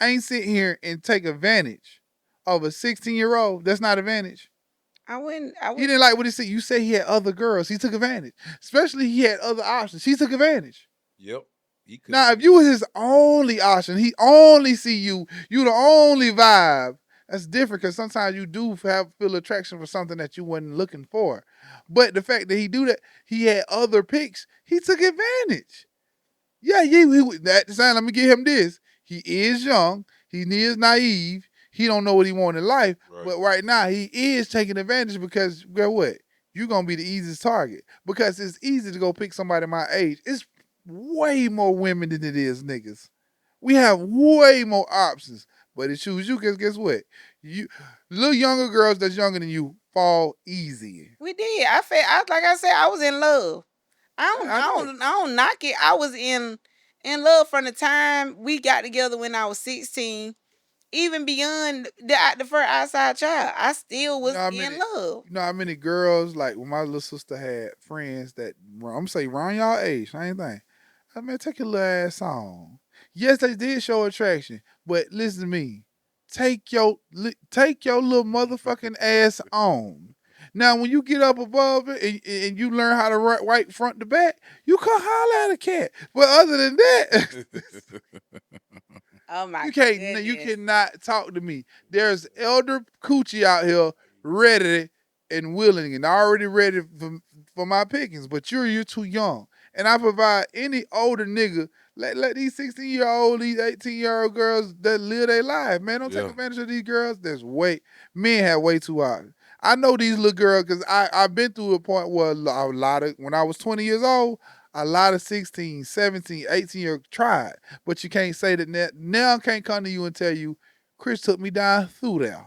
ain't sit here and take advantage of a 16-year-old? That's not advantage. I wouldn't. He didn't like what he said. You say he had other girls. He took advantage. Especially he had other options. He took advantage. Yep. Now, if you were his only option, he only see you the only vibe, that's different because sometimes you do feel attraction for something that you wasn't looking for. But the fact that he had other picks, he took advantage. Yeah, at the time, let me give him this. He is young. He is naive. He don't know what he wants in life. Right. But right now, he is taking advantage because, guess what? You're going to be the easiest target. Because it's easy to go pick somebody my age. It's way more women than it is niggas. We have way more options. But it chooses you because guess what? Little younger girls that's younger than you fall easy. We did. Like I said, I was in love. I don't knock it. I was in love from the time we got together when I was 16. even beyond the first outside child, I still You was know how in many? love. You know how many girls like when my little sister had friends that I'm gonna say around y'all age, same thing. I mean, take your little ass on. Yes, they did show attraction, but listen to me. Take your little motherfucking ass on. Now, when you get up above it and you learn how to right front to back, you can holler at a cat. But other than that, Oh my you goodness. cannot talk to me. There's elder coochie out here ready and willing and already ready for my pickings, but you're too young. And I provide any older nigga, let these 16-year-old, these 18-year-old girls that live their life, man. Don't take Yeah. advantage of these girls. Men have way too out. I know these little girls because I've been through a point where a lot of, when I was 20 years old, a lot of 16, 17, 18 year tried. But you can't say that now I can't come to you and tell you, Chris took me down through there.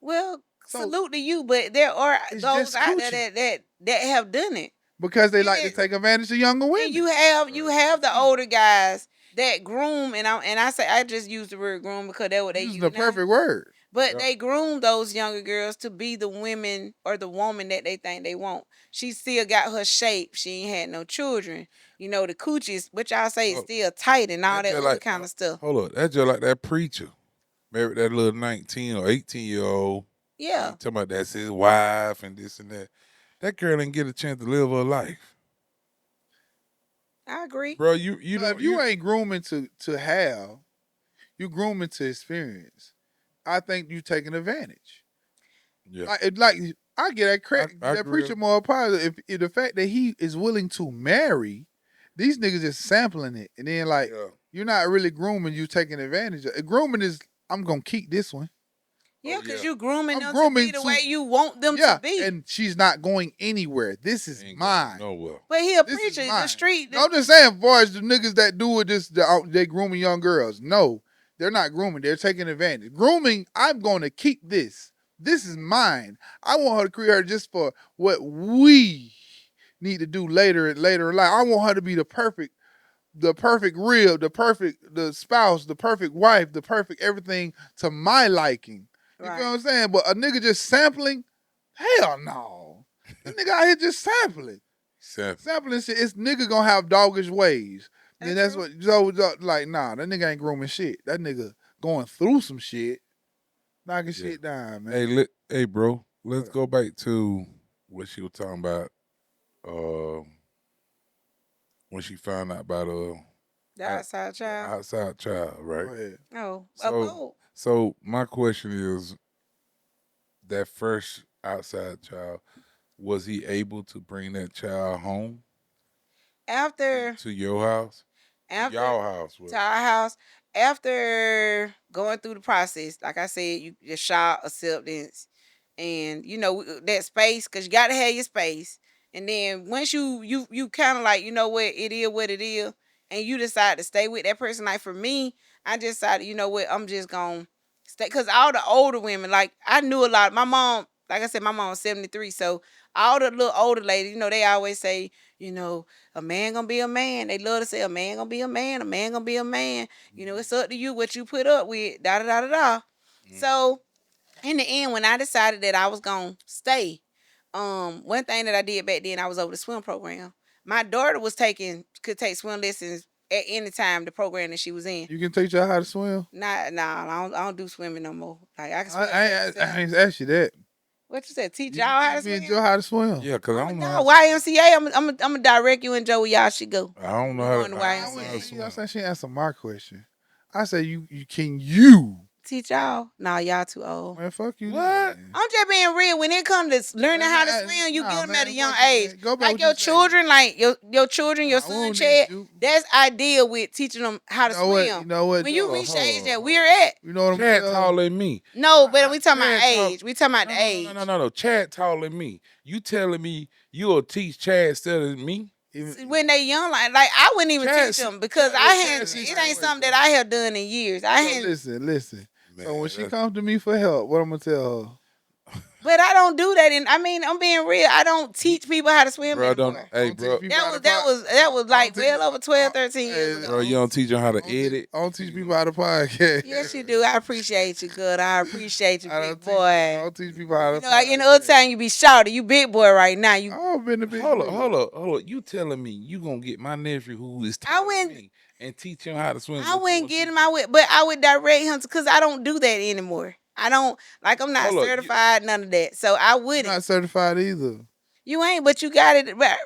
Well, So salute to you, but there are it's those just out there coochie that have done it. because they And like to it, take advantage of younger and women. you have the older guys that groom, and I say I just use the word groom because that's what they Using the use now. perfect word. But Yeah. they groom those younger girls to be the women or the woman that they think they want. She still got her shape. She ain't had no children. You know, the coochies, which I say is Oh, still tight and all that that just other like kind of stuff. hold up. That just like that preacher married that little 19 or 18-year-old. And he Yeah, talking about that's his wife and this and that. That girl didn't get a chance to live her life. I agree. Bro, you If don't you you ain't grooming to have, you grooming to experience. I think you taking advantage. Yeah. Like I get I that agree. preacher more positive. If the fact that he is willing to marry, these niggas just sampling it, and then like Yeah. you're not really grooming, you taking advantage of it. Grooming is I'm gonna keep this one. Yeah, Oh because yeah. you grooming I'm them to be grooming the way to you want them to yeah, be. and she's not going anywhere. This is Ain't going mine. nowhere. But he a This is preacher. The mine. street, No, I'm just saying, boys, the niggas that do it, they grooming young girls. No, they're not grooming. They're taking advantage. Grooming, I'm going to keep this. This is mine. I want her to create her just for what we need to do later in life. I want her to be the perfect rib, the spouse, the perfect wife, the perfect everything to my liking. You feel what right? I'm saying? But a nigga just sampling, hell no. This nigga out here just sampling. Exactly. Sampling shit, it's nigga gonna have doggish ways. Then That's that's true. what like nah, that nigga ain't grooming shit. That nigga going through some shit, knocking Yeah. shit down, Hey, man. hey, bro. Let's What? go back to what she was talking about. Uh, when she found out about The out, outside the child. outside child, Go right? ahead. Oh, a So, boat. so my question is, that first outside child, was he able to bring that child home After to your house, to after y'all house? to Well, our house, after going through the process, like I said, you just shout acceptance, and that space, because you got to have your space. And then once you kind of like, it is what it is, and you decide to stay with that person. Like for me, I just decided, I'm just gonna stay, because all the older women, like I knew a lot. My mom, like I said, my mom was 73, so all the little older ladies, they always say, you know a man gonna be a man. They love to say a man gonna be a man, a man gonna be a man. It's up to you what you put up with. Da da da da da. mm, So in the end, when I decided that I was gonna stay, one thing that I did back then, I was over the swim program. My daughter could take swim lessons at any time, the program that she was in. You can teach her how to swim. Nah, I don't do swimming no more. Like I can I swim I, back I, myself. I ain't asked you that. What you said? Teach You can y'all how teach to me and swim? Joe how to swim. yeah, cause I I'm a don't know how. dog. YMCA. I'm a direct you and Joe where y'all should go. I don't know We how going to. to I I don't know went. how to YMCA. See, I swim. said she answered my question. I said you. Teach y'all? Nah, y'all too old. Man, fuck you What? then. I'm just being real. When it comes to learning how to swim, you get Nah, them at a man, young fuck you, age. man. Go back Like what you your saying. children, like your children, your Nah, we son don't need Chad. you. That's ideal with teaching them how You to know what? swim. You know what, When you Joe? reach the age that Hold on. we're at, You know what I'm Chad saying? taller than me. no, but we talking about Chad tall. age. We talking about No, the no, no, no, no, age. no, no. Chad taller than me. You telling me you'll teach Chad instead of me? When they young, like I wouldn't even teach them because Chad, I Chad hadn't. six It foot. ain't something that I have done in years. I So hadn't. listen. So when Man, she that's comes to me for help, what I'm gonna tell her? But I don't do that. And I mean, I'm being real. I don't teach people how to swim Bro, anymore. don't. Hey, Don't teach bro. people That how was to that pod. was that was like Don't teach- well over 12, 13 Hey, years ago. Bro, you don't teach them how to edit. I don't teach people how to podcast. Yes, you do. I appreciate you, good. I appreciate you, I big don't teach. boy. I don't teach people how to You know, like, podcast. in the other time you be shouted. You big boy right now. You I've been a big. Hold up, boy. hold up. You telling me you gonna get my nephew who is I taller than went- me and teach him how to swim? I but you wouldn't won't get teach him. him? I would, but I would direct him because I don't do that anymore. I don't like. I'm not Hold up, you- certified, none of that. So I I'm wouldn't. not certified either. You ain't, but you got it. But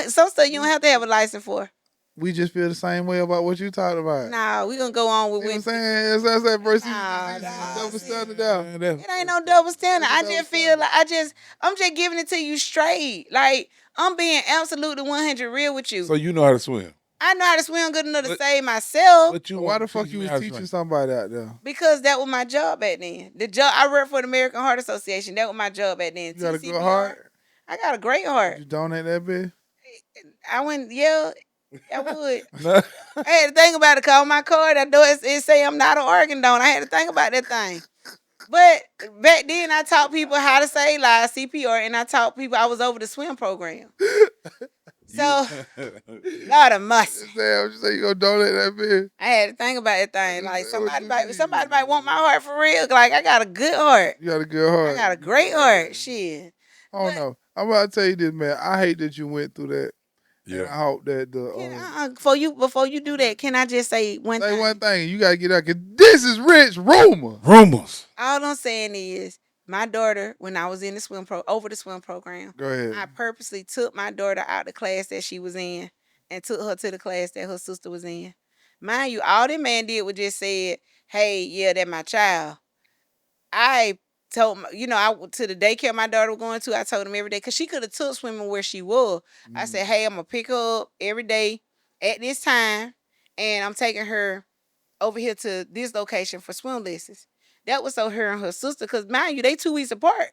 some stuff you don't have to have a license for. We just feel the same way about what you talked about. Nah, we gonna go on with See what I'm when. saying? That's that versus Nah, double see. standard down. Man, that's- It ain't no double standard. That's I a double just feel like I'm just giving it to you straight. Like I'm being absolutely 100 real with you. So you know how to swim, I know how to swim good enough to But- save myself but you So why want the to fuck teach you me was how to teaching swim. somebody out there? because that was my job back then. The job I worked for the American Heart Association. That was my job back then. You got a good TCBR. heart. I got a great Did heart. you donate that bit? I went, yeah, I would. Nah. I had to think about it. Call my card. I know it say I'm not an organ donor. I had to think about that thing. But back then, I taught people how to say live CPR, and I taught people I was over the swim program. So, Lord of mercy. Sam, you say you gonna donate that bit? I had to think about that thing. Like What you mean? somebody might want my heart for real. Like I got a good heart. You got a good heart. I got a great heart. Shit. I don't know. I'm about to tell you this, man. I hate that you went through that. And I yeah. hope that Before you do that, can I just say one say thing? one thing. You gotta get out. Cause this is rich rumor. Rumors. All I'm saying is, my daughter, when I was in the over the swim program, Go ahead. I purposely took my daughter out the class that she was in and took her to the class that her sister was in. Mind you, all that man did was just said, "Hey, yeah, that my child." I told I to the daycare my daughter was going to. I told him every day because she could have took swimming where she was. I said, "Hey, I'm gonna pick her up every day at this time, and I'm taking her over here to this location for swim lessons." That was so her and her sister, because mind you, they 2 weeks apart.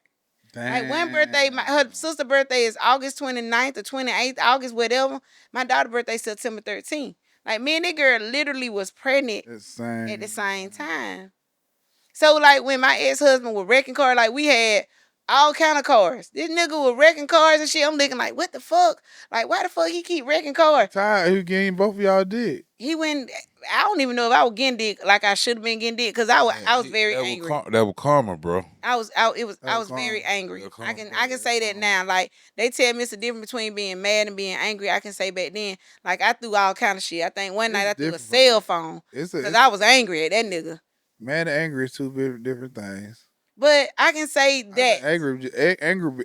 Like one birthday, her sister birthday is August 29th or 28th, August, whatever. My daughter's birthday September 13th. Like me and that girl literally was pregnant at the same time. So like when my ex-husband was wrecking cars, like we had all kind of cars. This nigga was wrecking cars and shit. I'm looking like, what the fuck? Like why the fuck he keep wrecking cars? Tired who getting both of y'all dick. He went. I don't even know if I was getting dick like I should have been getting dick, because I was very that angry. that was karma, bro. I was out. It was. That I was was very calm. angry. Yeah, I calm, can. bro. I can say that Calm. now. Like they tell me it's the difference between being mad and being angry. I can say back then, like I threw all kind of shit. I think one night I threw a different. cell phone It's because I was angry at that nigga. Man and angry is two different things. But I can say that.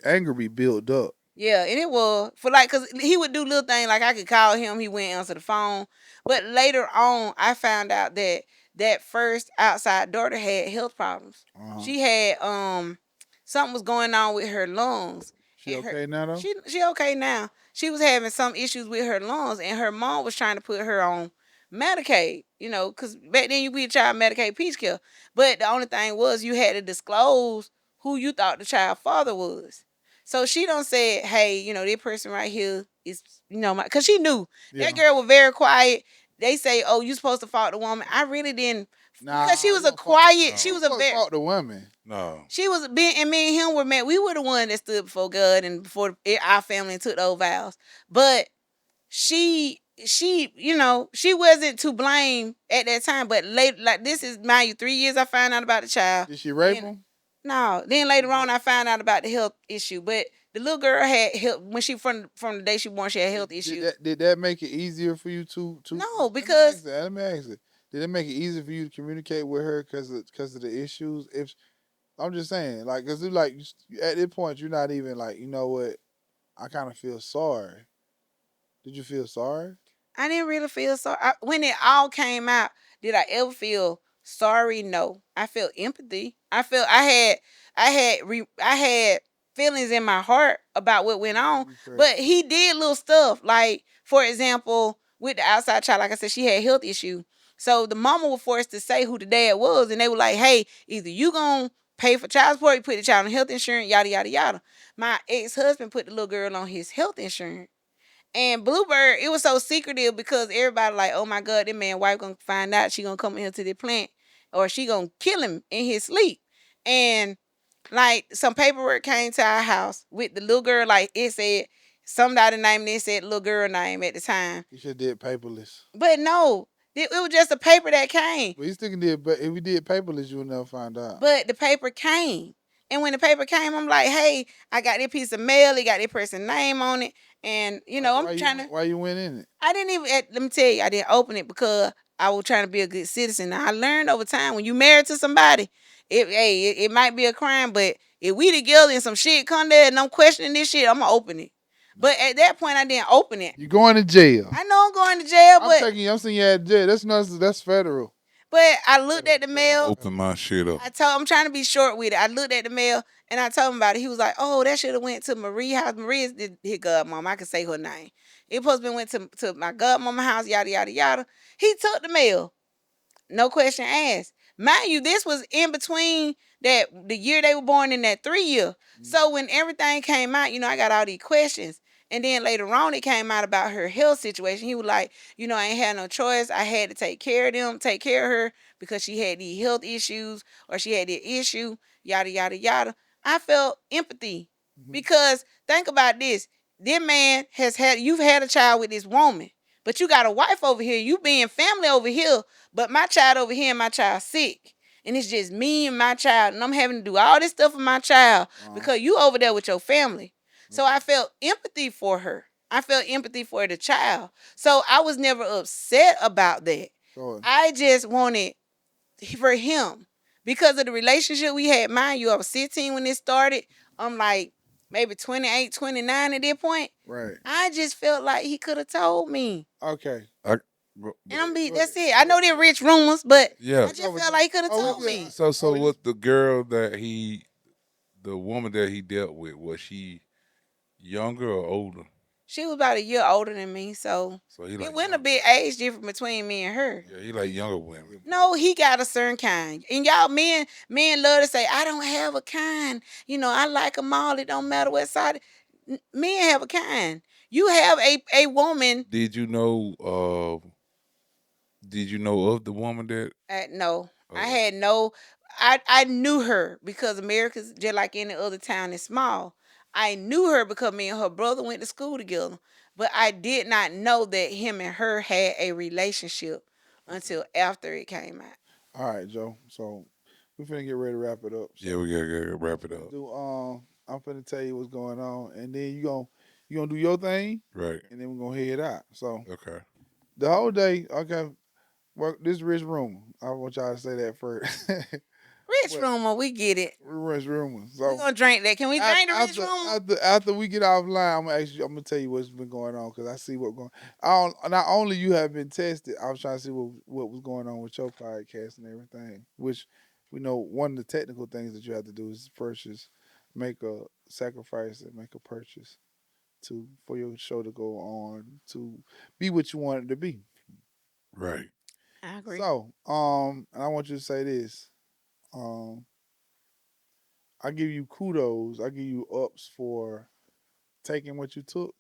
Anger be built up. Yeah, and it was for like, cause he would do little things like I could call him, he wouldn't answer the phone. But later on, I found out that that first outside daughter had health problems. Uh-huh. She had something was going on with her lungs. She And okay now though? She okay now. She was having some issues with her lungs, and her mom was trying to put her on Medicaid. Cause back then you be a child Medicaid peach care. But the only thing was you had to disclose who you thought the child father was. So she don't say, hey, this person right here is, because she knew Yeah. that girl was very quiet. They say, oh, you supposed to fault the woman. I really didn't, because she was you a don't quiet. She was a fuck very. fault the women. No. She was being, and me and him were met. We were the one that stood before God and before our family and took those vows. But she wasn't to blame at that time. But later, like this is mind you, 3 years I found out about the child. Did she rape And- him? No, then later on I found out about the health issue. But the little girl had health when she from the day she born. She had health issues. Did that make it easier for you to? No, because let me ask it. Did it make it easier for you to communicate with her because of the issues? If I'm just saying, like, cause like at this point you're not even like, you know what? I kind of feel sorry. Did you feel sorry? I didn't really feel sorry. When it all came out, did I ever feel sorry? No. I felt empathy. I felt I had feelings in my heart about what went on. But he did little stuff. Like, for example, with the outside child, like I said, she had health issue. So the mama was forced to say who the dad was, and they were like, hey, either you gonna pay for child support, you put the child on health insurance, yada yada yada. My ex-husband put the little girl on his health insurance. And Bluebird, it was so secretive because everybody like, oh my God, that man wife gonna find out, she gonna come in here to the plant, or she gonna kill him in his sleep. And Like some paperwork came to our house with the little girl. Like it said somebody name, and it said little girl name at the time. You should did paperless. But no, it was just a paper that came. But you still can did, but if we did paperless, you would never find out. But the paper came. And when the paper came, I'm like, hey, I got this piece of mail. It got this person's name on it. And, I'm trying to. Why you went in it? I didn't even, let me tell you, I didn't open it because I was trying to be a good citizen. Now, I learned over time when you married to somebody, it might be a crime, but if we together and some shit come there and I'm questioning this shit, I'm going to open it. But at that point, I didn't open it. You going to jail? I know I'm going to jail, I'm but taking you. I'm saying you at jail. That's federal. but I looked at the mail. Open my shit up. I'm trying to be short with it. I looked at the mail and I told him about it. He was like, "Oh, that should have went to Marie house. Marie is his godmom. I can say her name. It supposed to be went to my godmama house. Yada yada yada." He took the mail. No question asked. Mind you, this was in between that the year they were born in that 3 year. So when everything came out, I got all these questions. And then later on, it came out about her health situation. He was like, I ain't had no choice. I had to take care of them, take care of her because she had these health issues or she had the issue, yada, yada, yada. I felt empathy because think about this. This man you've had a child with this woman, but you got a wife over here. You being family over here, but my child over here and my child sick. And it's just me and my child. And I'm having to do all this stuff for my child because you over there with your family. So I felt empathy for her. I felt empathy for the child. So I was never upset about that. Sure. I just wanted for him because of the relationship we had. Mind you, I was 16 when this started. I'm like maybe 28, 29 at that point. Right. I just felt like he could have told me. Okay. And that's it. I know they're rich rumors, but Yeah. I just felt like he could have told me. So what the girl the woman that he dealt with, was she younger or older? She was about a year older than me, so he it like wasn't a big age difference between me and her. Yeah, he like younger women. No, he got a certain kind. And y'all men love to say, I don't have a kind. I like them all. It don't matter what side. Men have a kind. You have a woman. Did you know of the woman that No. I had no. I knew her because America's just like any other town is small. I knew her because me and her brother went to school together. But I did not know that him and her had a relationship until after it came out. All right, Joe. So we finna get ready to wrap it up. So Yeah, we gotta wrap it up. I'm finna tell you what's going on, and then you gonna do your thing, Right. and then we're gonna head out. So Okay. the whole day, okay. Work this rich rumor. I want y'all to say that first. Rich rumor, we get it. Rich rumor. So We're gonna drink that. Can we drink the rich rumor? After we get offline, I'm gonna tell you what's been going on because I see what's going. Not only you have been tested, I was trying to see what was going on with your podcast and everything. Which we know one of the technical things that you have to do is purchase, make a sacrifice, and make a purchase for your show to go on to be what you want it to be. Right. I agree. So, and I want you to say this. Um, I give you kudos. I give you ups for taking what you took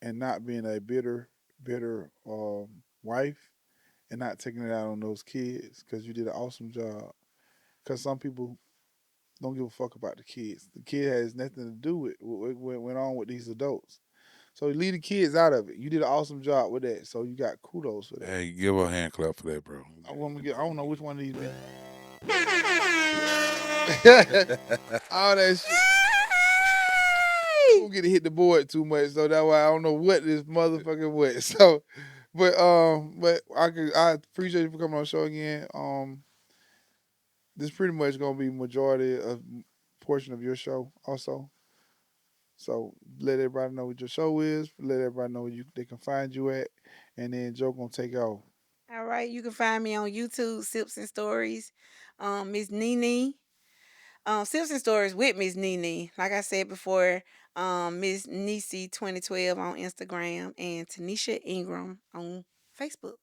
and not being a bitter wife and not taking it out on those kids because you did an awesome job. Because some people don't give a fuck about the kids. The kid has nothing to do with what went on with these adults. So leave the kids out of it. You did an awesome job with that. So you got kudos for that. Hey, give her a hand clap for that, bro. I don't know which one of these. All that shit. I'm gonna get to hit the board too much, so that's why I don't know what this motherfucking was. So, but I appreciate you for coming on the show again. This pretty much gonna be majority of portion of your show also. So let everybody know what your show is. Let everybody know where they can find you at, and then Joe gonna take off. All right, you can find me on YouTube, Sips and Stories, Miss NeNe. Sips and Stories with Miss NeNe. Like I said before, Miss Nisi 2012 on Instagram and Tanisha Ingram on Facebook.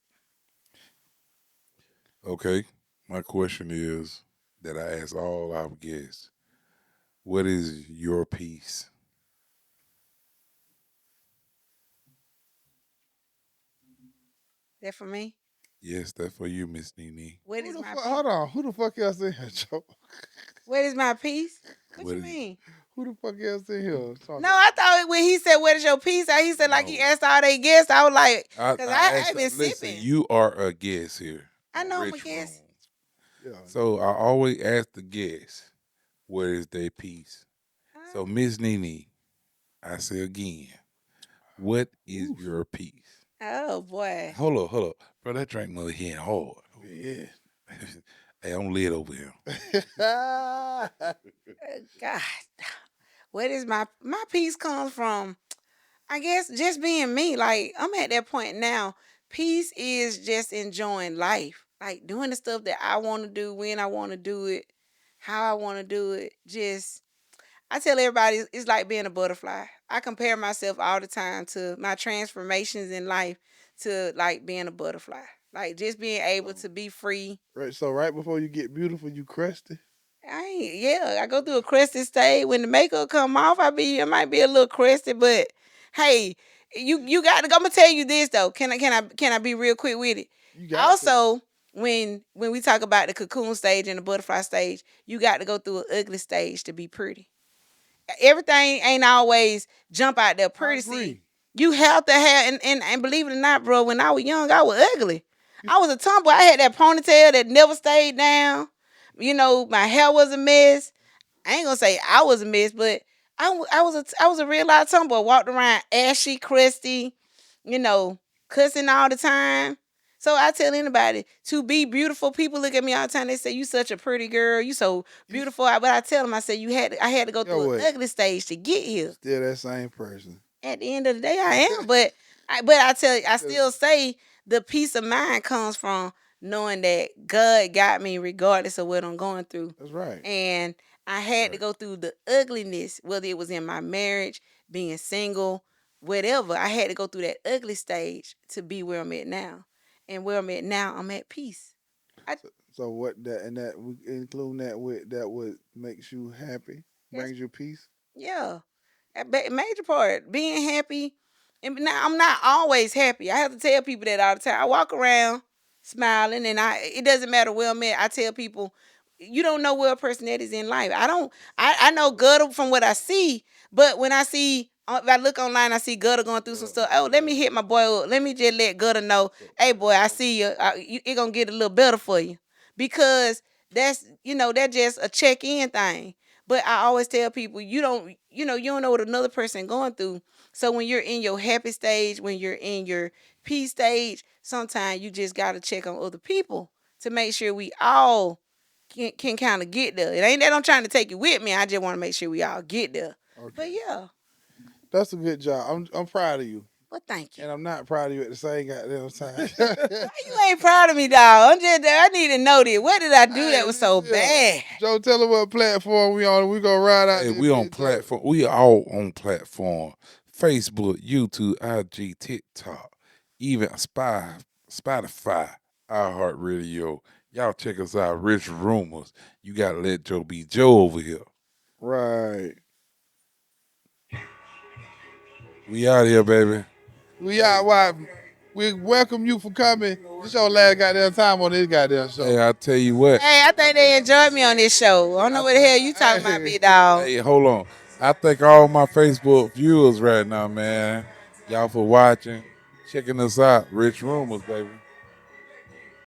Okay. My question is that I ask all our guests: what is your piece? That for me. Yes, that's for you, Miss NeNe. What is my Hold on, who the fuck else in here, Joe? What is my piece? What What you is it? mean? Who the fuck else in here No, talking? I thought when he said, "Where's your piece?" He said like he No. asked all they guests. I was like, cause I I asked, been listen, sipping. you are a guest here I on know I'm a Rich guest. Room. Yeah. So I always ask the guests, where is their piece? So Miss NeNe, I say again, what is Oof. your piece? Oh boy. Hold up. Bro, that drink mother hitting hard. Yeah. Hey, I'm lit over here. God, where does my peace comes from? I guess just being me. Like I'm at that point now. Peace is just enjoying life, like doing the stuff that I want to do when I want to do it, how I want to do it. Just I tell everybody it's like being a butterfly. I compare myself all the time to my transformations in life to like being a butterfly. Like just being able so, to be free. right. So right before you get beautiful, you crusty. I go through a crusty stage. When the makeup come off, I might be a little crusty, but hey, you got to. I'm gonna tell you this though. Can I be real quick with it? You got to. Also, when we talk about the cocoon stage and the butterfly stage, you got to go through an ugly stage to be pretty. Everything ain't always jump out there I pretty. See, agree. you have to have and believe it or not, bro. When I was young, I was ugly. I was a tomboy. I had that ponytail that never stayed down. My hair was a mess. I ain't gonna say I was a mess, but I was a real life tomboy. Walked around ashy, crusty, you know, cussing all the time. So I tell anybody to be beautiful. People look at me all the time. They say you such a pretty girl. You so You beautiful. But I tell them, I say I had to go know through an what? ugly stage to get You here. still that same person. At the end of the day, I am. But I tell you, I still say the peace of mind comes from knowing that God got me regardless of what I'm going through. That's right. And I That's had to right. go through the ugliness, whether it was in my marriage, being single, whatever. I had to go through that ugly stage to be where I'm at now. And where I'm at now, I'm at peace. I So what that and that we include that with that what makes you happy, That's brings you peace. yeah. Major part being happy. And now I'm not always happy. I have to tell people that all the time. I walk around smiling, and it doesn't matter where I'm at. I tell people, you don't know where a person that is in life. I don't. I know gutter from what I see, but when I see. If I look online, I see Gutter going through some stuff. Oh, let me hit my boy up. Let me just let Gutter know, hey, boy, I see you. It gonna get a little better for you, because that's just a check in thing. But I always tell people you don't know what another person going through. So when you're in your happy stage, when you're in your peace stage, sometimes you just gotta check on other people to make sure we all can kind of get there. It ain't that I'm trying to take you with me. I just want to make sure we all get there. But Okay, yeah, that's a good job. I'm proud of you, well, thank you. and I'm not proud of you at the same goddamn time. Why you ain't proud of me, dog? I need to know this. What did I do Hey, that was so listen here. bad? Joe, tell her what platform we on. We gonna ride out Hey, this we on bitch, Joe. platform. We all on platform. Facebook, YouTube, IG, TikTok, even Spotify, iHeartRadio. Y'all check us out. Rich Rumors. You gotta let Joe be Joe over here. Right. We out here, baby. We out. Why? We welcome you for coming. This your last goddamn time on this goddamn show. Hey, I tell you what. Hey, I think they enjoyed me on this show. I don't know what the hell you talking about, Hey, big dog. Hey, hold on. I thank all my Facebook viewers right now, man. Y'all for watching, checking us out. Rich Rumors, baby.